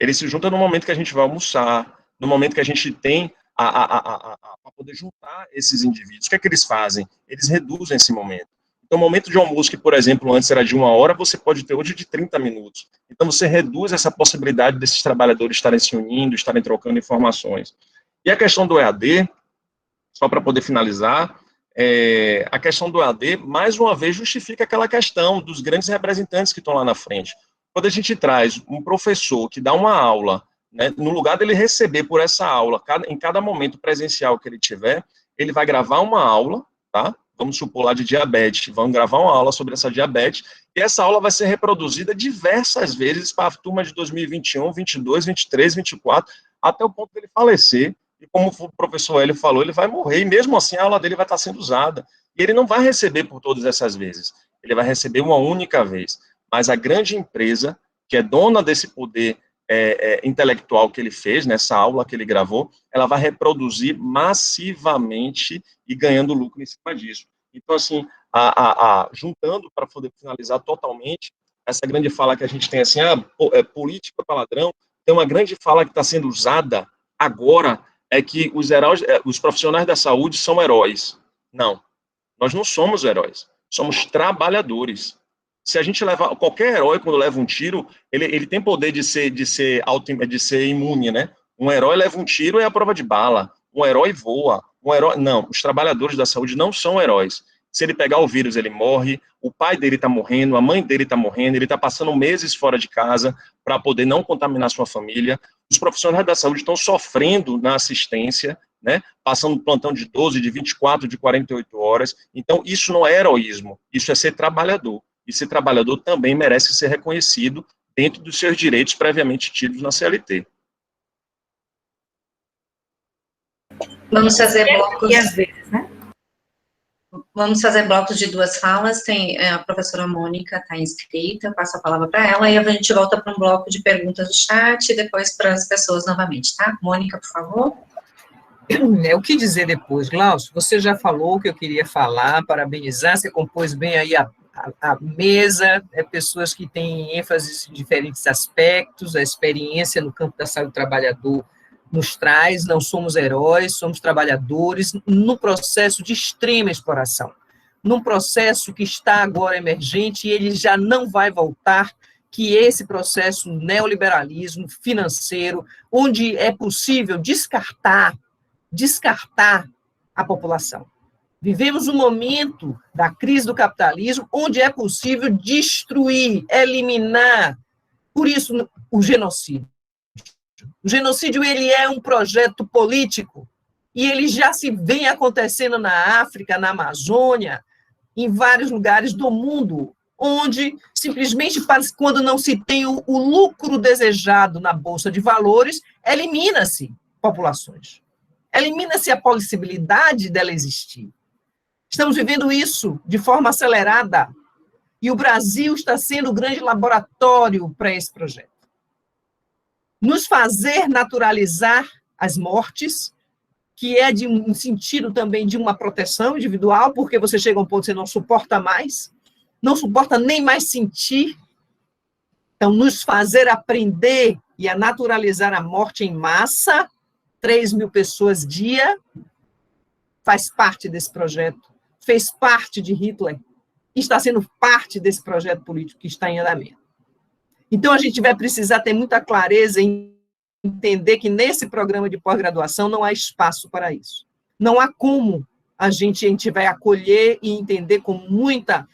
Eles se juntam no momento que a gente vai almoçar, no momento que a gente tem para poder juntar esses indivíduos. O que é que eles fazem? Eles reduzem esse momento. Então, o momento de almoço, que, por exemplo, antes era de 1 hora, você pode ter hoje de 30 minutos. Então, você reduz essa possibilidade desses trabalhadores estarem se unindo, estarem trocando informações. E a questão do EAD, só para poder finalizar, a questão do EAD, mais uma vez, justifica aquela questão dos grandes representantes que estão lá na frente. Quando a gente traz um professor que dá uma aula, né, no lugar dele receber por essa aula, em cada momento presencial que ele tiver, ele vai gravar uma aula, tá? Vamos supor lá de diabetes, vamos gravar uma aula sobre essa diabetes, e essa aula vai ser reproduzida diversas vezes para a turma de 2021, 22, 23, 24, até o ponto dele falecer, e como o professor Hélio falou, ele vai morrer, e mesmo assim a aula dele vai estar sendo usada, e ele não vai receber por todas essas vezes, ele vai receber uma única vez, mas a grande empresa, que é dona desse poder intelectual que ele fez, nessa aula que ele gravou, ela vai reproduzir massivamente e ganhando lucro em cima disso. Então, assim, juntando para poder finalizar totalmente, essa grande fala que a gente tem assim, política para ladrão, tem uma grande fala que está sendo usada agora, é que os heróis, os profissionais da saúde são heróis. Não, nós não somos heróis, somos trabalhadores. Se a gente levar, qualquer herói, quando leva um tiro, ele tem poder de ser imune, né? Um herói leva um tiro, é a prova de bala. Um herói voa. Não, os trabalhadores da saúde não são heróis. Se ele pegar o vírus, ele morre, o pai dele está morrendo, a mãe dele está morrendo, ele está passando meses fora de casa para poder não contaminar sua família. Os profissionais da saúde estão sofrendo na assistência, né? Passando plantão de 12, de 24, de 48 horas. Então, isso não é heroísmo, isso é ser trabalhador. E ser trabalhador também merece ser reconhecido dentro dos seus direitos previamente tidos na CLT. Vamos fazer blocos. E às vezes, né? Vamos fazer blocos de 2 falas. Tem a professora Mônica está inscrita, eu passo a palavra para ela, e a gente volta para um bloco de perguntas do chat e depois para as pessoas novamente, tá? Mônica, por favor. O que dizer depois? Glaucio, você já falou o que eu queria falar, parabenizar, você compôs bem aí a mesa, pessoas que têm ênfase em diferentes aspectos, a experiência no campo da saúde do trabalhador nos traz, não somos heróis, somos trabalhadores, num processo de extrema exploração, num processo que está agora emergente e ele já não vai voltar, que esse processo neoliberalismo financeiro, onde é possível descartar a população. Vivemos um momento da crise do capitalismo onde é possível destruir, eliminar, por isso o genocídio. O genocídio, ele é um projeto político e ele já se vem acontecendo na África, na Amazônia, em vários lugares do mundo, onde simplesmente quando não se tem o lucro desejado na Bolsa de Valores, elimina-se populações. Elimina-se a possibilidade dela existir. Estamos vivendo isso de forma acelerada e o Brasil está sendo o grande laboratório para esse projeto. Nos fazer naturalizar as mortes, que é de um sentido também de uma proteção individual, porque você chega a um ponto que você não suporta mais, não suporta nem mais sentir. Então, nos fazer aprender e a naturalizar a morte em massa, 3.000 pessoas dia, faz parte desse projeto. Fez parte de Hitler, está sendo parte desse projeto político que está em andamento. Então, a gente vai precisar ter muita clareza em entender que nesse programa de pós-graduação não há espaço para isso. Não há como a gente vai acolher e entender com muita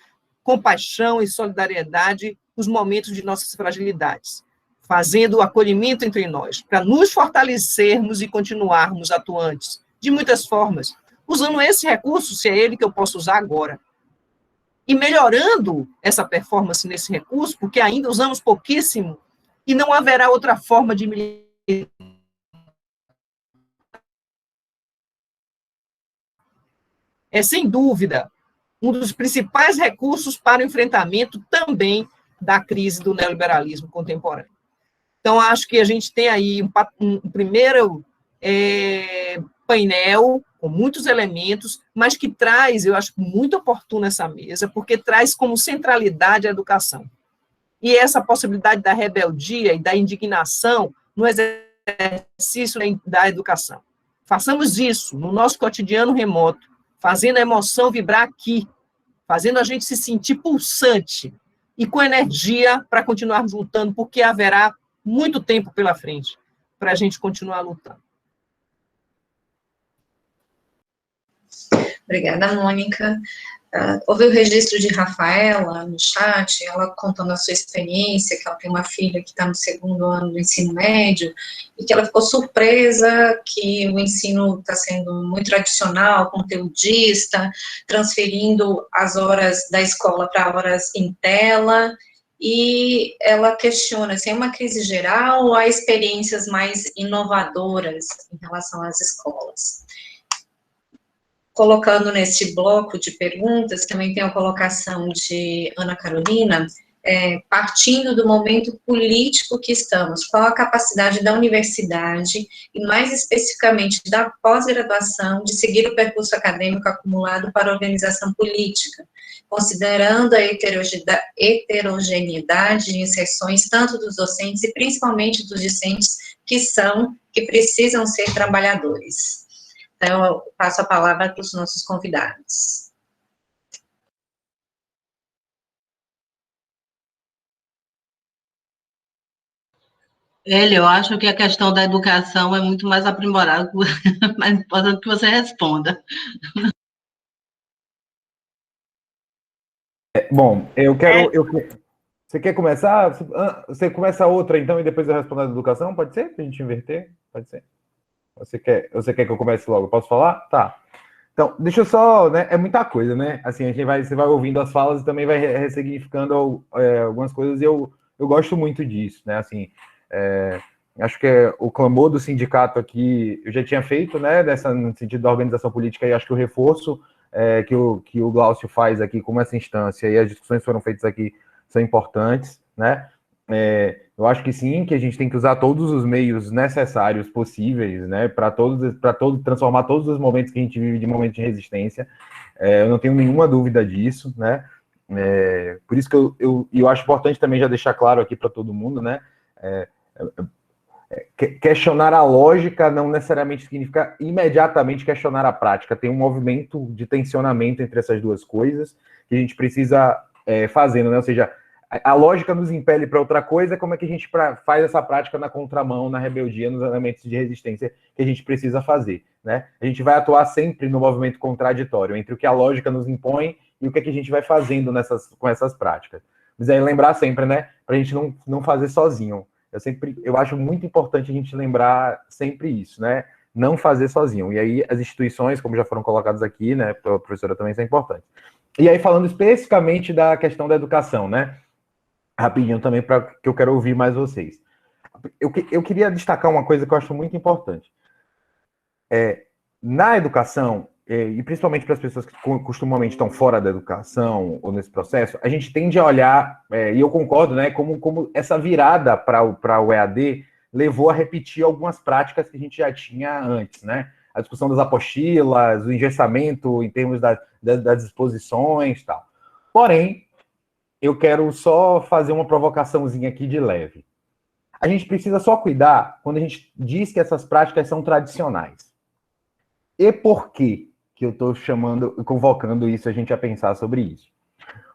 compaixão e solidariedade os momentos de nossas fragilidades, fazendo o acolhimento entre nós, para nos fortalecermos e continuarmos atuantes, de muitas formas, usando esse recurso, se é ele que eu posso usar agora, e melhorando essa performance nesse recurso, porque ainda usamos pouquíssimo, e não haverá outra forma de melhorar. É, sem dúvida, um dos principais recursos para o enfrentamento também da crise do neoliberalismo contemporâneo. Então, acho que a gente tem aí um primeiro painel com muitos elementos, mas que traz, eu acho muito oportuno essa mesa, porque traz como centralidade a educação. E essa possibilidade da rebeldia e da indignação no exercício da educação. Façamos isso no nosso cotidiano remoto, fazendo a emoção vibrar aqui, fazendo a gente se sentir pulsante e com energia para continuarmos lutando, porque haverá muito tempo pela frente para a gente continuar lutando. Obrigada, Mônica. Houve o registro de Rafaela no chat, ela contando a sua experiência, que ela tem uma filha que está no 2º ano do ensino médio, e que ela ficou surpresa que o ensino está sendo muito tradicional, conteudista, transferindo as horas da escola para horas em tela, e ela questiona se é uma crise geral ou há experiências mais inovadoras em relação às escolas. Colocando nesse bloco de perguntas, também tem a colocação de Ana Carolina, partindo do momento político que estamos, qual a capacidade da universidade, e mais especificamente da pós-graduação, de seguir o percurso acadêmico acumulado para a organização política, considerando a heterogeneidade de inserções, tanto dos docentes e principalmente dos discentes que precisam ser trabalhadores. Então, eu passo a palavra para os nossos convidados. Eu acho que a questão da educação é muito mais aprimorada, mais importante que você responda. Bom, você quer começar? Você começa outra, então, e depois eu respondo a educação? Pode ser? Pra gente inverter? Pode ser? Você quer que eu comece logo? Posso falar? Tá. Então, deixa eu só, né? É muita coisa, né? Assim, você vai ouvindo as falas e também vai ressignificando algumas coisas, e eu gosto muito disso, né? Assim, acho que o clamor do sindicato aqui, eu já tinha feito, né? No sentido da organização política, e acho que o reforço que o Glaucio faz aqui como essa instância, e as discussões que foram feitas aqui são importantes, né? Eu acho que sim, que a gente tem que usar todos os meios necessários possíveis, né, para transformar todos os momentos que a gente vive de momento de resistência. Eu não tenho nenhuma dúvida disso, né? Por isso que eu acho importante também já deixar claro aqui para todo mundo, né? Questionar a lógica não necessariamente significa imediatamente questionar a prática. Tem um movimento de tensionamento entre essas duas coisas que a gente precisa fazendo, né? Ou seja, a lógica nos impele para outra coisa, como é que a gente faz essa prática na contramão, na rebeldia, nos elementos de resistência que a gente precisa fazer, né? A gente vai atuar sempre no movimento contraditório entre o que a lógica nos impõe e o que a gente vai fazendo com essas práticas. Mas aí lembrar sempre, né? Para a gente não fazer sozinho. Eu acho muito importante a gente lembrar sempre isso, né? Não fazer sozinho. E aí as instituições, como já foram colocadas aqui, né? Pela professora também, são importantes. E aí falando especificamente da questão da educação, né? Rapidinho também, que eu quero ouvir mais vocês. Eu queria destacar uma coisa que eu acho muito importante. Na educação, e principalmente para as pessoas que costumamente estão fora da educação ou nesse processo, a gente tende a olhar, e eu concordo, né, como essa virada para o EAD levou a repetir algumas práticas que a gente já tinha antes, né? A discussão das apostilas, o engessamento em termos das disposições e tal. Porém, eu quero só fazer uma provocaçãozinha aqui de leve. A gente precisa só cuidar quando a gente diz que essas práticas são tradicionais. E por que eu estou convocando isso, a gente a pensar sobre isso?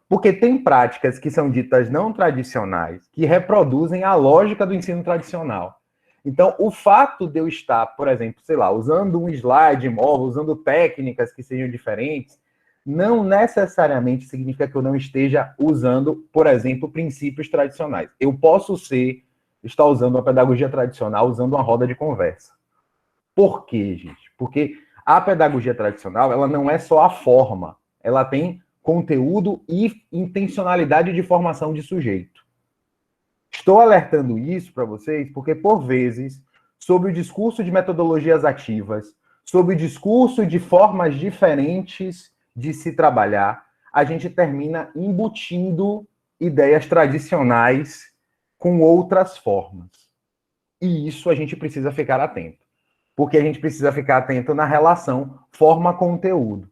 Porque tem práticas que são ditas não tradicionais, que reproduzem a lógica do ensino tradicional. Então, o fato de eu estar, por exemplo, sei lá, usando um slide móvel, usando técnicas que sejam diferentes, não necessariamente significa que eu não esteja usando, por exemplo, princípios tradicionais. Eu posso estar usando uma pedagogia tradicional, usando uma roda de conversa. Por quê, gente? Porque a pedagogia tradicional, ela não é só a forma, ela tem conteúdo e intencionalidade de formação de sujeito. Estou alertando isso para vocês porque, por vezes, sob o discurso de metodologias ativas, sob o discurso de formas diferentes de se trabalhar, a gente termina embutindo ideias tradicionais com outras formas. E isso a gente precisa ficar atento. Porque a gente precisa ficar atento na relação forma-conteúdo.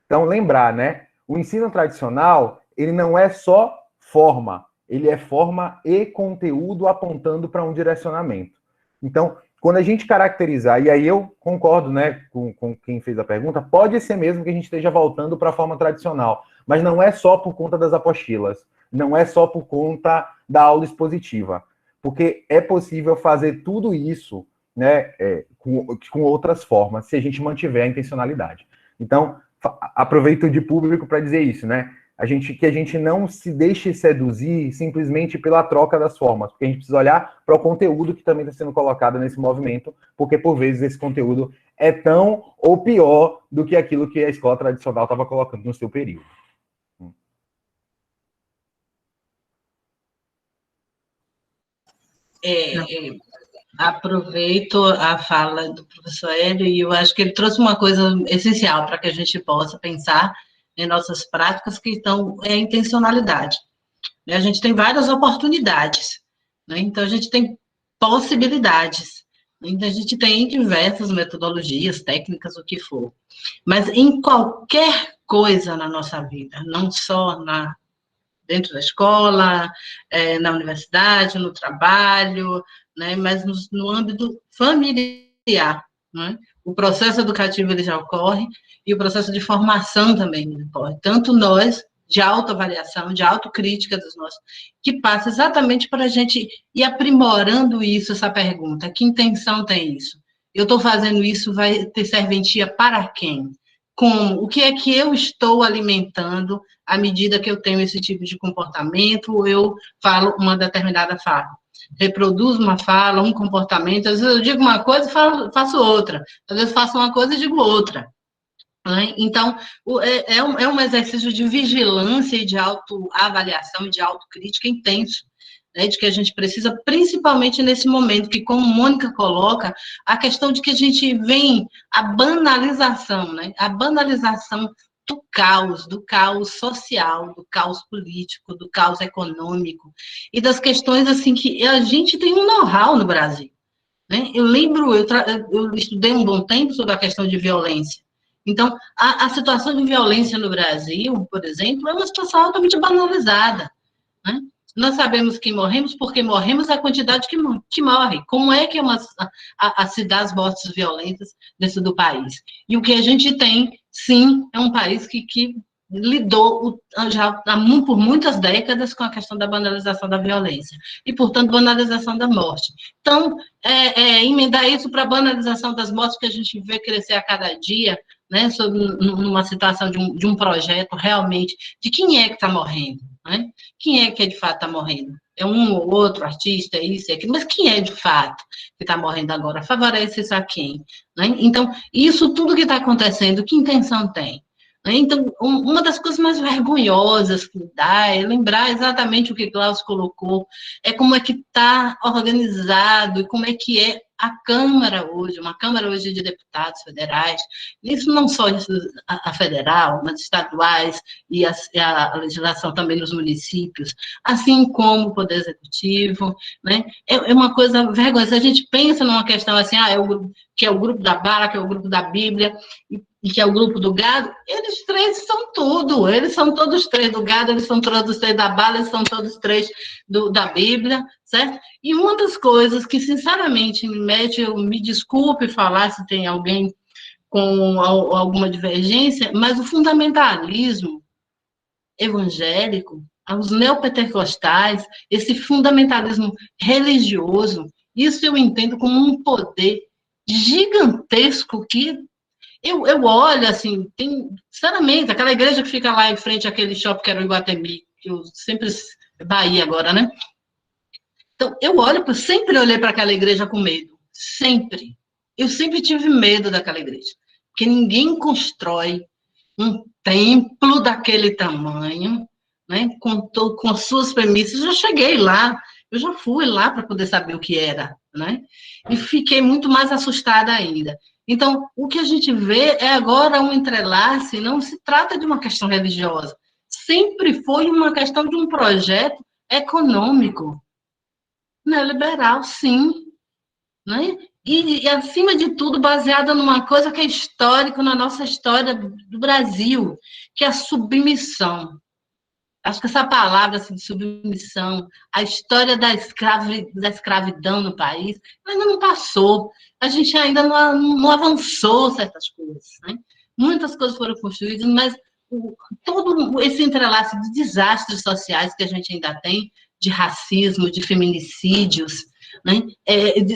Então, lembrar, né? O ensino tradicional, ele não é só forma, ele é forma e conteúdo apontando para um direcionamento. Então, quando a gente caracterizar, e aí eu concordo, né, com quem fez a pergunta, pode ser mesmo que a gente esteja voltando para a forma tradicional, mas não é só por conta das apostilas, não é só por conta da aula expositiva, porque é possível fazer tudo isso, né, com outras formas, se a gente mantiver a intencionalidade. Então, aproveito de público para dizer isso, né? Que a gente não se deixe seduzir simplesmente pela troca das formas, porque a gente precisa olhar para o conteúdo que também está sendo colocado nesse movimento, porque por vezes esse conteúdo é tão ou pior do que aquilo que a escola tradicional estava colocando no seu período. Aproveito a fala do professor Hélio e eu acho que ele trouxe uma coisa essencial para que a gente possa pensar em nossas práticas, que estão a intencionalidade. A gente tem várias oportunidades, né? Então a gente tem possibilidades, então a gente tem diversas metodologias, técnicas, o que for, mas em qualquer coisa na nossa vida, não só dentro da escola, na universidade, no trabalho, né, mas no âmbito familiar, né? O processo educativo ele já ocorre e o processo de formação também ocorre. Tanto nós, de autoavaliação, de autocrítica dos nossos, que passa exatamente para a gente ir aprimorando isso, essa pergunta. Que intenção tem isso? Eu estou fazendo isso, vai ter serventia para quem? Como? O que é que eu estou alimentando à medida que eu tenho esse tipo de comportamento, ou eu falo uma determinada fala? Reproduzo uma fala, um comportamento, às vezes eu digo uma coisa e faço outra, às vezes faço uma coisa e digo outra. Né? Então, é um exercício de vigilância e de autoavaliação e de autocrítica intenso, né? De que a gente precisa, principalmente nesse momento, que, como Mônica coloca, a questão de que a gente vem a banalização, né? A banalização do caos social, do caos político, do caos econômico, e das questões, assim, que a gente tem um know-how no Brasil, né? Eu lembro, eu estudei um bom tempo sobre a questão de violência. Então, a situação de violência no Brasil, por exemplo, é uma situação altamente banalizada, né? Nós sabemos que morremos porque morremos a quantidade que morre. Como é que se dá as mortes violentas dentro do país? E o que a gente tem, sim, é um país que lidou já por muitas décadas com a questão da banalização da violência e, portanto, banalização da morte. Então, emendar isso para a banalização das mortes que a gente vê crescer a cada dia, né, numa situação de um projeto realmente de quem é que está morrendo, né? Quem é que de fato está morrendo? É um ou outro artista, é isso, é aquilo, mas quem é de fato que está morrendo agora? Favorece isso a quem? Né? Então, isso tudo que está acontecendo, que intenção tem? Então, uma das coisas mais vergonhosas que dá é lembrar exatamente o que Klaus colocou, é como é que está organizado e como é que é a Câmara hoje, uma Câmara hoje de deputados federais, isso não só a federal, mas estaduais e a legislação também nos municípios, assim como o Poder Executivo, né? É uma coisa vergonhosa. A gente pensa numa questão assim, que é o grupo da bala, que é o grupo da Bíblia, e que é o grupo do gado, eles três são tudo, eles são todos três do gado, eles são todos três da bala, eles são todos três da Bíblia, certo? E uma das coisas que, sinceramente, me desculpe falar se tem alguém com alguma divergência, mas o fundamentalismo evangélico, os neopentecostais, esse fundamentalismo religioso, isso eu entendo como um poder gigantesco que eu olho, assim, sinceramente, aquela igreja que fica lá em frente àquele shopping que era o Iguatemi, que eu sempre... Bahia agora, né? Então, sempre olhei para aquela igreja com medo. Sempre. Eu sempre tive medo daquela igreja. Porque ninguém constrói um templo daquele tamanho, né? Com suas premissas. Eu já cheguei lá, eu já fui lá para poder saber o que era, né? E fiquei muito mais assustada ainda. Então, o que a gente vê é agora um entrelace, não se trata de uma questão religiosa, sempre foi uma questão de um projeto econômico, neoliberal, sim, né? E, acima de tudo, baseada numa coisa que é histórica na nossa história do Brasil, que é a submissão. Acho que essa palavra assim, de submissão, a história da escravidão no país, ainda não passou. A gente ainda não avançou certas coisas, né? Muitas coisas foram construídas, mas todo esse entrelaço de desastres sociais que a gente ainda tem, de racismo, de feminicídios, né?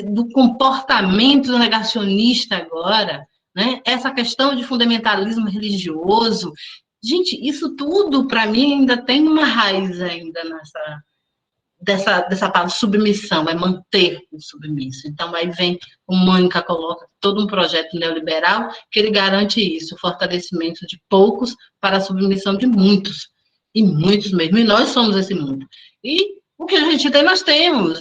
Do comportamento negacionista agora, né? Essa questão de fundamentalismo religioso, gente, isso tudo, para mim, ainda tem uma raiz ainda dessa palavra submissão, é manter o submisso. Então, aí vem, o Mônica coloca todo um projeto neoliberal que ele garante isso, o fortalecimento de poucos para a submissão de muitos, e muitos mesmo, e nós somos esse mundo. E o que a gente tem, nós temos.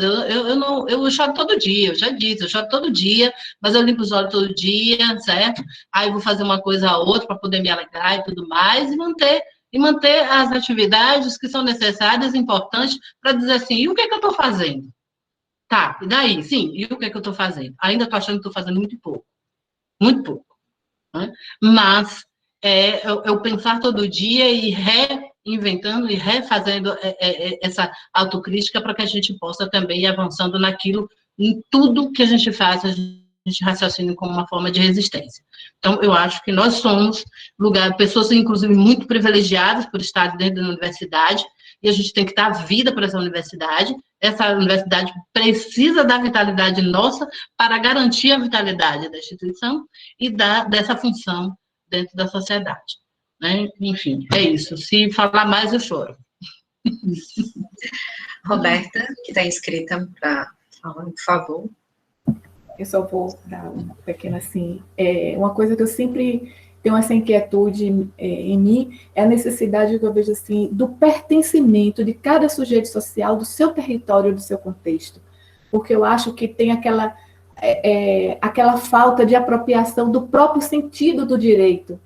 Eu choro todo dia, eu já disse, eu choro todo dia, mas eu limpo os olhos todo dia, certo? Aí eu vou fazer uma coisa ou outra para poder me alegrar e tudo mais, e manter as atividades que são necessárias, importantes, para dizer assim, e o que é que eu estou fazendo? Tá, e daí? Sim, e o que é que eu estou fazendo? Ainda estou achando que estou fazendo muito pouco, né? Mas eu pensar todo dia e reinventando e refazendo essa autocrítica para que a gente possa também ir avançando naquilo, em tudo que a gente faz, a gente raciocina como uma forma de resistência. Então, eu acho que nós somos pessoas, inclusive, muito privilegiadas por estar dentro da universidade, e a gente tem que dar vida para essa universidade precisa da vitalidade nossa para garantir a vitalidade da instituição e dessa função dentro da sociedade, né? Enfim, é isso. Se falar mais, eu choro. Roberta, que está inscrita para falar, por favor. Eu só vou dar uma pequena, assim, uma coisa que eu sempre tenho essa inquietude em mim, é a necessidade que eu vejo, assim, do pertencimento de cada sujeito social, do seu território, do seu contexto. Porque eu acho que tem aquela falta de apropriação do próprio sentido do direito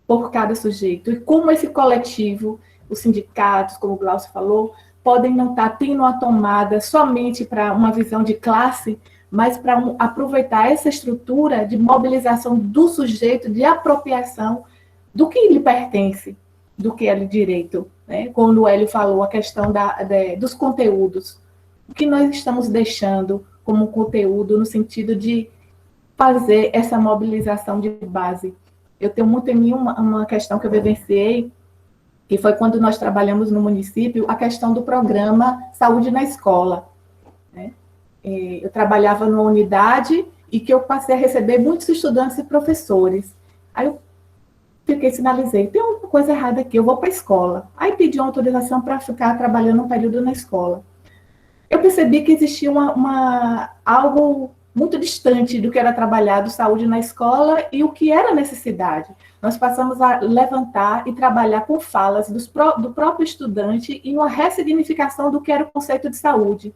por cada sujeito. E como esse coletivo, os sindicatos, como o Glaucio falou, podem não estar tendo uma tomada somente para uma visão de classe, mas para aproveitar essa estrutura de mobilização do sujeito, de apropriação do que lhe pertence, do que é lhe direito, né? Quando o Hélio falou a questão dos conteúdos, o que nós estamos deixando como conteúdo no sentido de fazer essa mobilização de base. Eu tenho muito em mim uma questão que eu vivenciei, que foi quando nós trabalhamos no município, a questão do programa Saúde na Escola, né? Eu trabalhava numa unidade e que eu passei a receber muitos estudantes e professores. Aí eu sinalizei, tem uma coisa errada aqui, eu vou para a escola. Aí pedi uma autorização para ficar trabalhando um período na escola. Eu percebi que existia algo muito distante do que era trabalhado saúde na escola e o que era necessidade. Nós passamos a levantar e trabalhar com falas do próprio estudante e uma ressignificação do que era o conceito de saúde,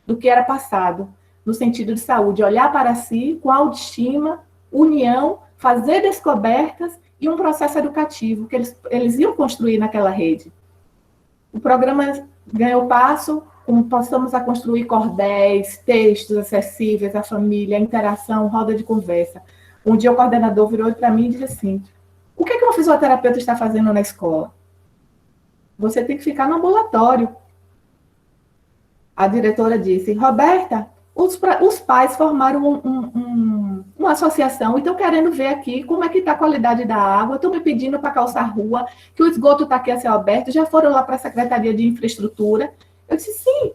do que era passado, no sentido de saúde, olhar para si com autoestima, união, fazer descobertas e um processo educativo que eles iam construir naquela rede. O programa ganhou passo, passamos a construir cordéis, textos acessíveis à família, interação, roda de conversa. Um dia o coordenador virou para mim e disse assim, o que é que uma fisioterapeuta está fazendo na escola? Você tem que ficar no ambulatório. A diretora disse, Roberta, os pais formaram uma associação e estão querendo ver aqui como é que está a qualidade da água, estão me pedindo para calçar a rua, que o esgoto está aqui a céu aberto, já foram lá para a Secretaria de Infraestrutura. Eu disse, sim.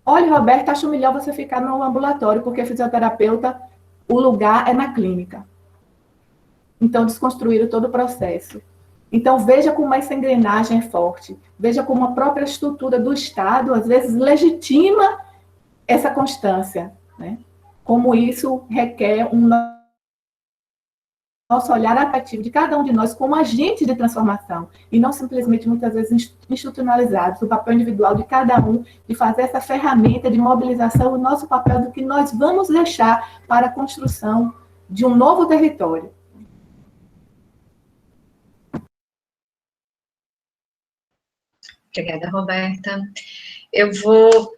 Olha, Roberta, acho melhor você ficar no ambulatório, porque fisioterapeuta, o lugar é na clínica. Então, desconstruíram todo o processo. Então, veja como essa engrenagem é forte. Veja como a própria estrutura do Estado, às vezes, legitima essa constância, né? Como isso requer nosso olhar ativo de cada um de nós como agentes de transformação, e não simplesmente, muitas vezes, institucionalizados, o papel individual de cada um, de fazer essa ferramenta de mobilização, o nosso papel do que nós vamos deixar para a construção de um novo território. Obrigada, Roberta. Eu vou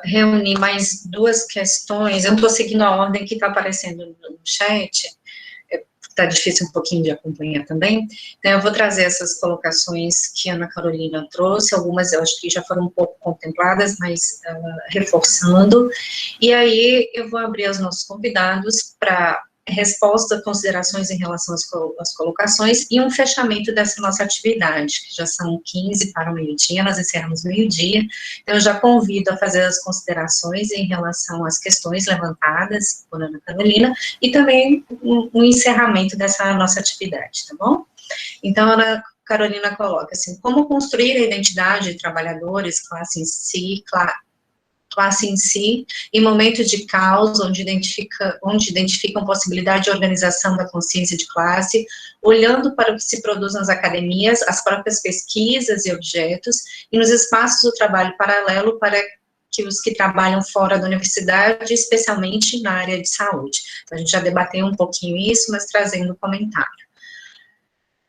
reunir mais duas questões. Eu estou seguindo a ordem que está aparecendo no chat. Está difícil um pouquinho de acompanhar também. Então, eu vou trazer essas colocações que a Ana Carolina trouxe. Algumas eu acho que já foram um pouco contempladas, mas reforçando. E aí, eu vou abrir aos nossos convidados para resposta, considerações em relação às colocações e um fechamento dessa nossa atividade, que já são 15 para o meio-dia, nós encerramos meio-dia, então eu já convido a fazer as considerações em relação às questões levantadas por Ana Carolina e também um encerramento dessa nossa atividade, tá bom? Então, a Ana Carolina coloca assim, como construir a identidade de trabalhadores, classe em si, em momentos de caos, onde identificam possibilidade de organização da consciência de classe, olhando para o que se produz nas academias, as próprias pesquisas e objetos, e nos espaços do trabalho paralelo para que os que trabalham fora da universidade, especialmente na área de saúde. Então, a gente já debateu um pouquinho isso, mas trazendo comentário.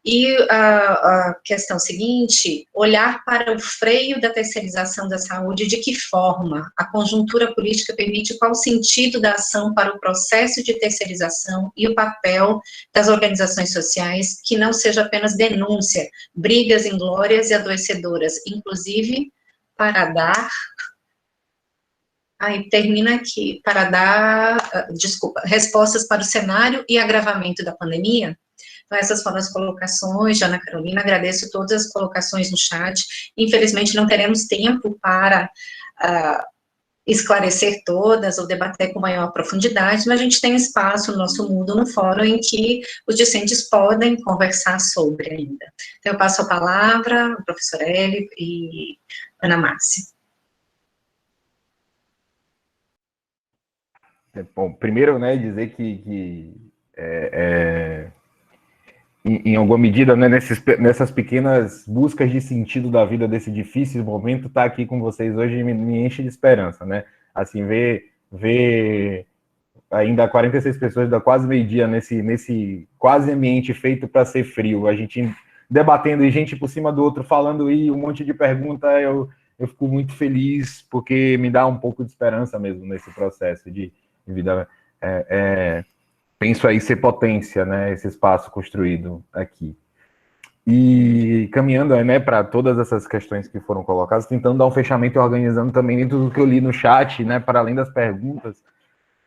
E a questão seguinte, olhar para o freio da terceirização da saúde, de que forma a conjuntura política permite qual o sentido da ação para o processo de terceirização e o papel das organizações sociais, que não seja apenas denúncia, brigas inglórias e adoecedoras, inclusive para dar... termina aqui, para dar, respostas para o cenário e agravamento da pandemia. Então, essas foram as colocações de Ana Carolina, agradeço todas as colocações no chat, infelizmente não teremos tempo para esclarecer todas ou debater com maior profundidade, mas a gente tem espaço no nosso Moodle, no fórum, em que os discentes podem conversar sobre ainda. Então, eu passo a palavra ao professor Hélio e Ana Márcia. Bom, primeiro, né, dizer que em alguma medida, né, nessas pequenas buscas de sentido da vida desse difícil momento, estar aqui com vocês hoje me enche de esperança, né? Assim, ver ainda 46 pessoas da quase meio-dia nesse quase ambiente feito para ser frio, a gente debatendo e gente por cima do outro falando e um monte de pergunta, eu fico muito feliz porque me dá um pouco de esperança mesmo nesse processo de vida. Penso aí ser potência, né, esse espaço construído aqui. E caminhando, né, para todas essas questões que foram colocadas, tentando dar um fechamento e organizando também dentro do que eu li no chat, né, para além das perguntas,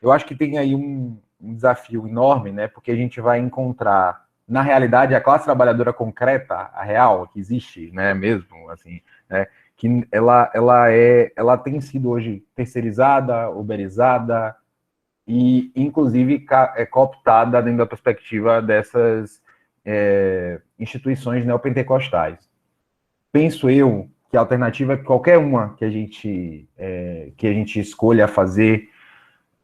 eu acho que tem aí um desafio enorme, né, porque a gente vai encontrar, na realidade, a classe trabalhadora concreta, a real, que existe, né, mesmo, assim, né, que ela tem sido hoje terceirizada, uberizada, e, inclusive, cooptada dentro da perspectiva dessas instituições neopentecostais. Penso eu que a alternativa, qualquer uma que a gente escolha fazer,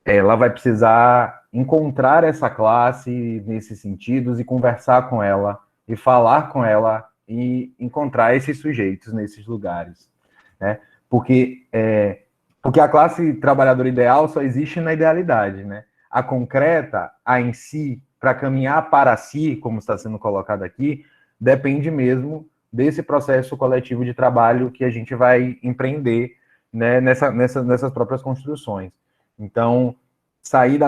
ela vai precisar encontrar essa classe nesses sentidos e conversar com ela, e falar com ela, e encontrar esses sujeitos nesses lugares, né? Porque a classe trabalhadora ideal só existe na idealidade, né? A concreta, a em si, para caminhar para si, como está sendo colocado aqui, depende mesmo desse processo coletivo de trabalho que a gente vai empreender, né, nessas próprias construções. Então, sair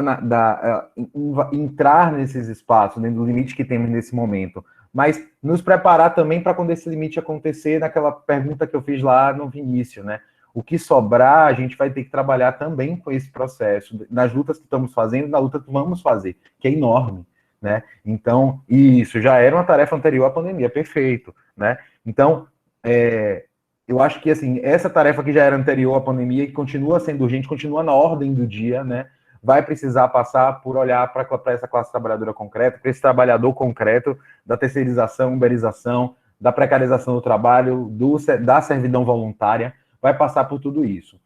entrar nesses espaços, dentro do limite que temos nesse momento, mas nos preparar também para quando esse limite acontecer, naquela pergunta que eu fiz lá no início, né? O que sobrar, a gente vai ter que trabalhar também com esse processo, nas lutas que estamos fazendo, na luta que vamos fazer, que é enorme, né? Então, isso já era uma tarefa anterior à pandemia, perfeito, né? Então, eu acho que, assim, essa tarefa que já era anterior à pandemia, que continua sendo urgente, continua na ordem do dia, né? Vai precisar passar por olhar para essa classe trabalhadora concreta, para esse trabalhador concreto, da terceirização, uberização, da precarização do trabalho, da servidão voluntária, vai passar por tudo isso.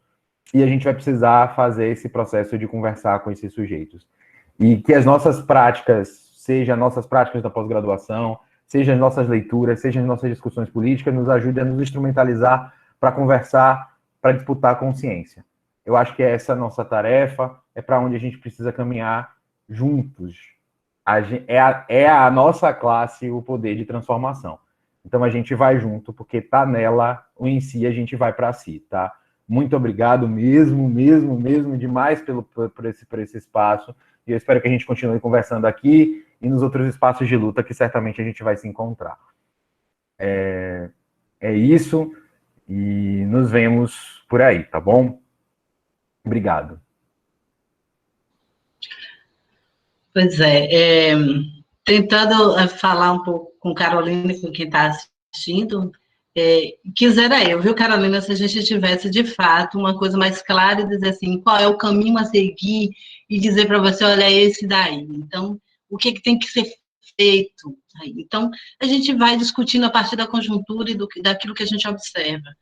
E a gente vai precisar fazer esse processo de conversar com esses sujeitos. E que as nossas práticas, seja as nossas práticas da pós-graduação, seja as nossas leituras, seja as nossas discussões políticas, nos ajudem a nos instrumentalizar para conversar, para disputar a consciência. Eu acho que essa é a nossa tarefa, é para onde a gente precisa caminhar juntos. É a nossa classe o poder de transformação. Então, a gente vai junto, porque tá nela, o em si, a gente vai para si, tá? Muito obrigado mesmo demais por esse espaço. E eu espero que a gente continue conversando aqui e nos outros espaços de luta que certamente a gente vai se encontrar. É isso, e nos vemos por aí, tá bom? Obrigado. Pois é, tentando falar um pouco com Carolina e com quem está assistindo, quisera eu, viu, Carolina, se a gente tivesse, de fato, uma coisa mais clara e dizer assim, qual é o caminho a seguir e dizer para você, olha, é esse daí. Então, o que tem que ser feito? Então, a gente vai discutindo a partir da conjuntura e daquilo que a gente observa.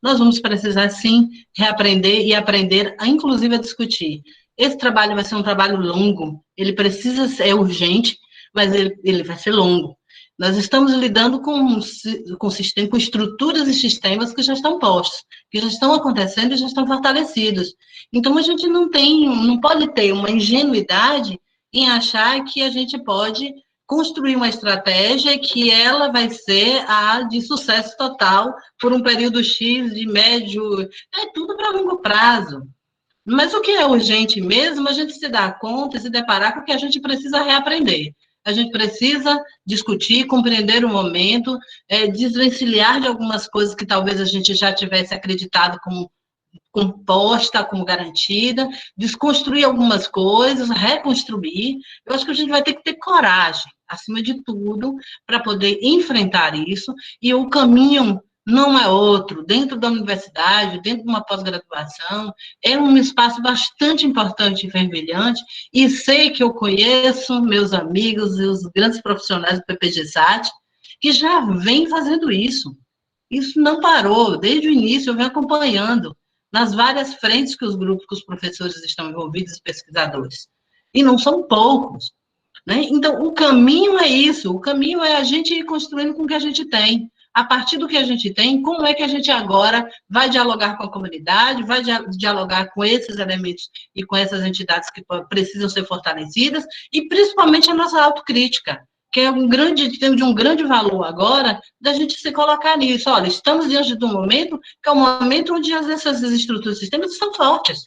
Nós vamos precisar, sim, reaprender e aprender, inclusive, a discutir. Esse trabalho vai ser um trabalho longo, ele precisa ser urgente, mas ele vai ser longo. Nós estamos lidando com estruturas e sistemas que já estão postos, que já estão acontecendo e já estão fortalecidos. Então, a gente não pode ter uma ingenuidade em achar que a gente pode construir uma estratégia que ela vai ser a de sucesso total por um período X de médio, tudo para longo prazo. Mas o que é urgente mesmo, a gente se dá conta e se deparar com que a gente precisa reaprender. A gente precisa discutir, compreender o momento, desvencilhar de algumas coisas que talvez a gente já tivesse acreditado como composta, como garantida, desconstruir algumas coisas, reconstruir. Eu acho que a gente vai ter que ter coragem, acima de tudo, para poder enfrentar isso, e o caminho não é outro. Dentro da universidade, dentro de uma pós-graduação, é um espaço bastante importante e fervilhante, e sei que eu conheço meus amigos e os grandes profissionais do PPG-SAT, que já vêm fazendo isso. Isso não parou, desde o início eu venho acompanhando, nas várias frentes que os grupos, que os professores estão envolvidos, os pesquisadores. E não são poucos, né? Então, o caminho é isso, o caminho é a gente ir construindo com o que a gente tem. A partir do que a gente tem, como é que a gente agora vai dialogar com a comunidade, vai dialogar com esses elementos e com essas entidades que precisam ser fortalecidas, e principalmente a nossa autocrítica, que é de um grande valor agora, da gente se colocar nisso. Olha, estamos diante de um momento que é um momento onde essas estruturas e sistemas são fortes.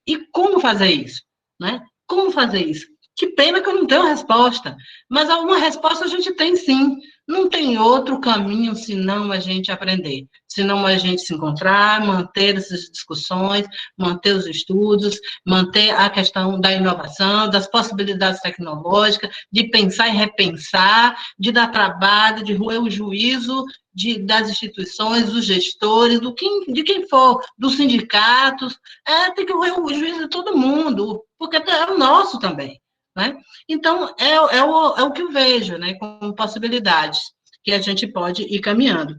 E como fazer isso? Né? Como fazer isso? Que pena que eu não tenho resposta, mas alguma resposta a gente tem sim. Não tem outro caminho senão a gente aprender, senão a gente se encontrar, manter essas discussões, manter os estudos, manter a questão da inovação, das possibilidades tecnológicas, de pensar e repensar, de dar trabalho, de roer o juízo das instituições, dos gestores, de quem for, dos sindicatos, tem que roer o juízo de todo mundo, porque é o nosso também. Né? Então, é o que eu vejo, né, como possibilidades que a gente pode ir caminhando.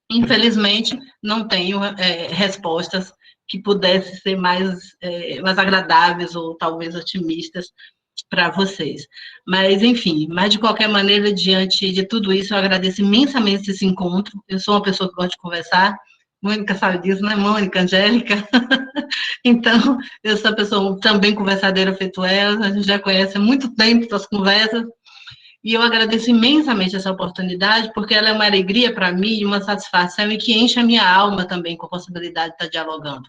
Infelizmente, não tenho respostas que pudessem ser mais agradáveis ou talvez otimistas para vocês. Mas, enfim, de qualquer maneira, diante de tudo isso, eu agradeço imensamente esse encontro. Eu sou uma pessoa que gosta de conversar, Mônica sabe disso, né, Mônica, Angélica? Então, eu sou uma pessoa também conversadeira feito ela, a gente já conhece há muito tempo as conversas, e eu agradeço imensamente essa oportunidade, porque ela é uma alegria para mim, uma satisfação, e que enche a minha alma também com a possibilidade de estar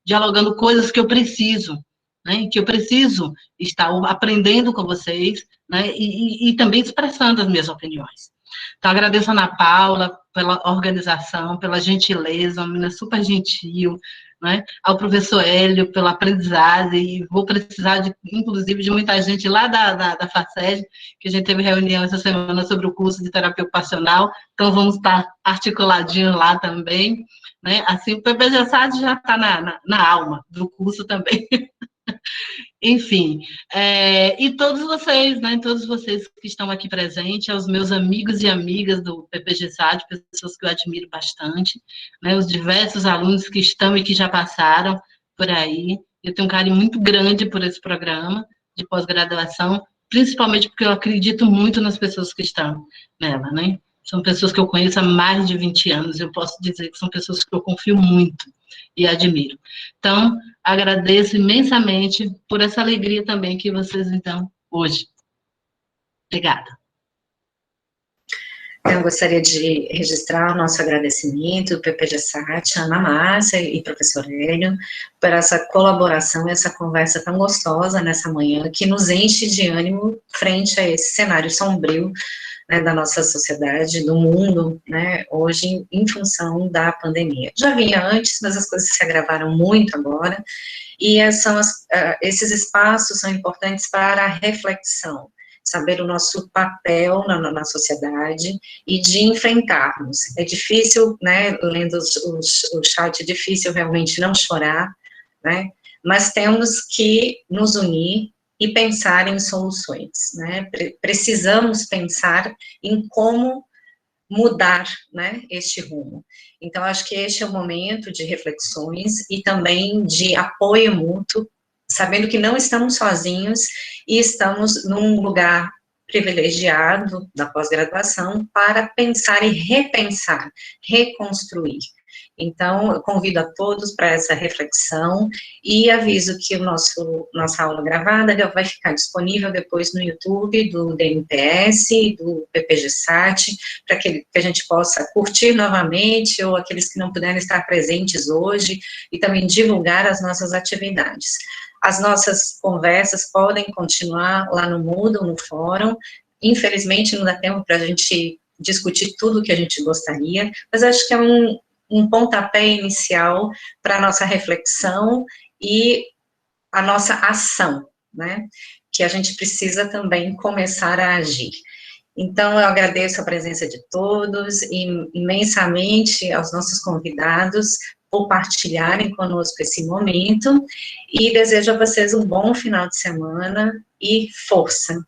dialogando coisas que eu preciso, né, que eu preciso estar aprendendo com vocês, né, e também expressando as minhas opiniões. Então, agradeço a Ana Paula pela organização, pela gentileza, uma menina super gentil, né? Ao professor Hélio pela aprendizagem, e vou precisar, inclusive, de muita gente lá da FACED, que a gente teve reunião essa semana sobre o curso de terapia ocupacional, então vamos estar articuladinhos lá também, né? Assim, o PPG-SAT já está na alma do curso também. Enfim, e todos vocês, né, todos vocês que estão aqui presentes, aos meus amigos e amigas do PPG-SAT, pessoas que eu admiro bastante, né, os diversos alunos que estão e que já passaram por aí, eu tenho um carinho muito grande por esse programa de pós-graduação, principalmente porque eu acredito muito nas pessoas que estão nela, né, são pessoas que eu conheço há mais de 20 anos, eu posso dizer que são pessoas que eu confio muito e admiro. Então, agradeço imensamente por essa alegria também que vocês me dão hoje. Obrigada. Eu gostaria de registrar o nosso agradecimento, PPG-SAT, Ana Márcia e professor Hélio, por essa colaboração, essa conversa tão gostosa nessa manhã, que nos enche de ânimo frente a esse cenário sombrio né, da nossa sociedade, do mundo, né, hoje, em função da pandemia. Já vinha antes, mas as coisas se agravaram muito agora, e esses espaços são importantes para a reflexão, saber o nosso papel na sociedade e de enfrentarmos. É difícil, né, lendo o chat, é difícil realmente não chorar, né, mas temos que nos unir e pensar em soluções, né, precisamos pensar em como mudar, né, este rumo. Então, acho que este é o momento de reflexões e também de apoio mútuo, sabendo que não estamos sozinhos e estamos num lugar privilegiado da pós-graduação para pensar e repensar, reconstruir. Então, eu convido a todos para essa reflexão e aviso que nossa aula gravada vai ficar disponível depois no YouTube do DNPS, do PPG-SAT, para que a gente possa curtir novamente, ou aqueles que não puderem estar presentes hoje, e também divulgar as nossas atividades. As nossas conversas podem continuar lá no Moodle, no fórum. Infelizmente, não dá tempo para a gente discutir tudo o que a gente gostaria, mas acho que é um pontapé inicial para a nossa reflexão e a nossa ação, né? Que a gente precisa também começar a agir. Então, eu agradeço a presença de todos e imensamente aos nossos convidados por partilharem conosco esse momento e desejo a vocês um bom final de semana e força.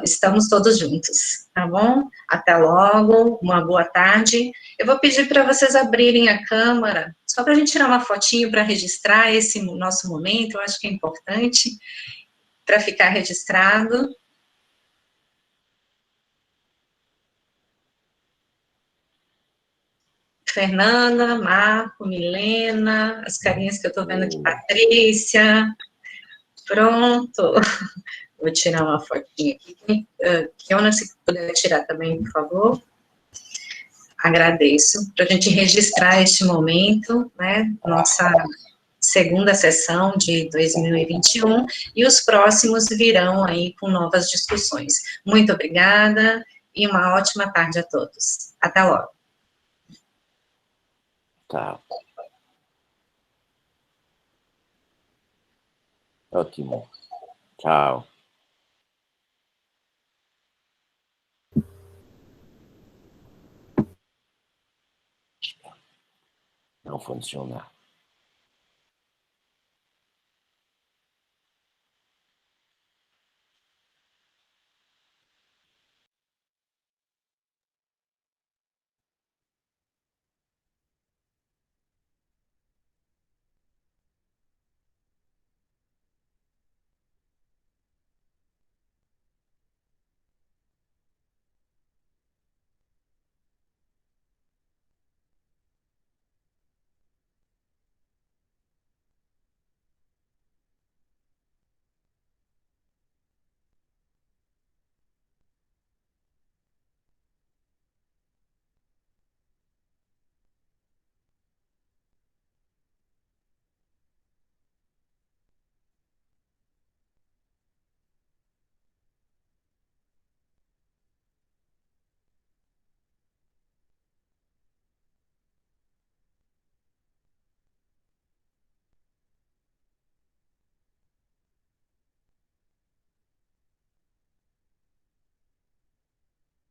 Estamos todos juntos, tá bom? Até logo, uma boa tarde. Eu vou pedir para vocês abrirem a câmera, só para a gente tirar uma fotinho para registrar esse nosso momento, eu acho que é importante, para ficar registrado. Fernanda, Marco, Milena, as carinhas que eu estou vendo aqui, Patrícia, pronto, vou tirar uma fotinha aqui, Kiona, se puder tirar também, por favor, agradeço, para a gente registrar este momento, né, nossa segunda sessão de 2021, e os próximos virão aí com novas discussões. Muito obrigada, e uma ótima tarde a todos. Até logo. Tá. Ótimo. Tchau. Não funciona.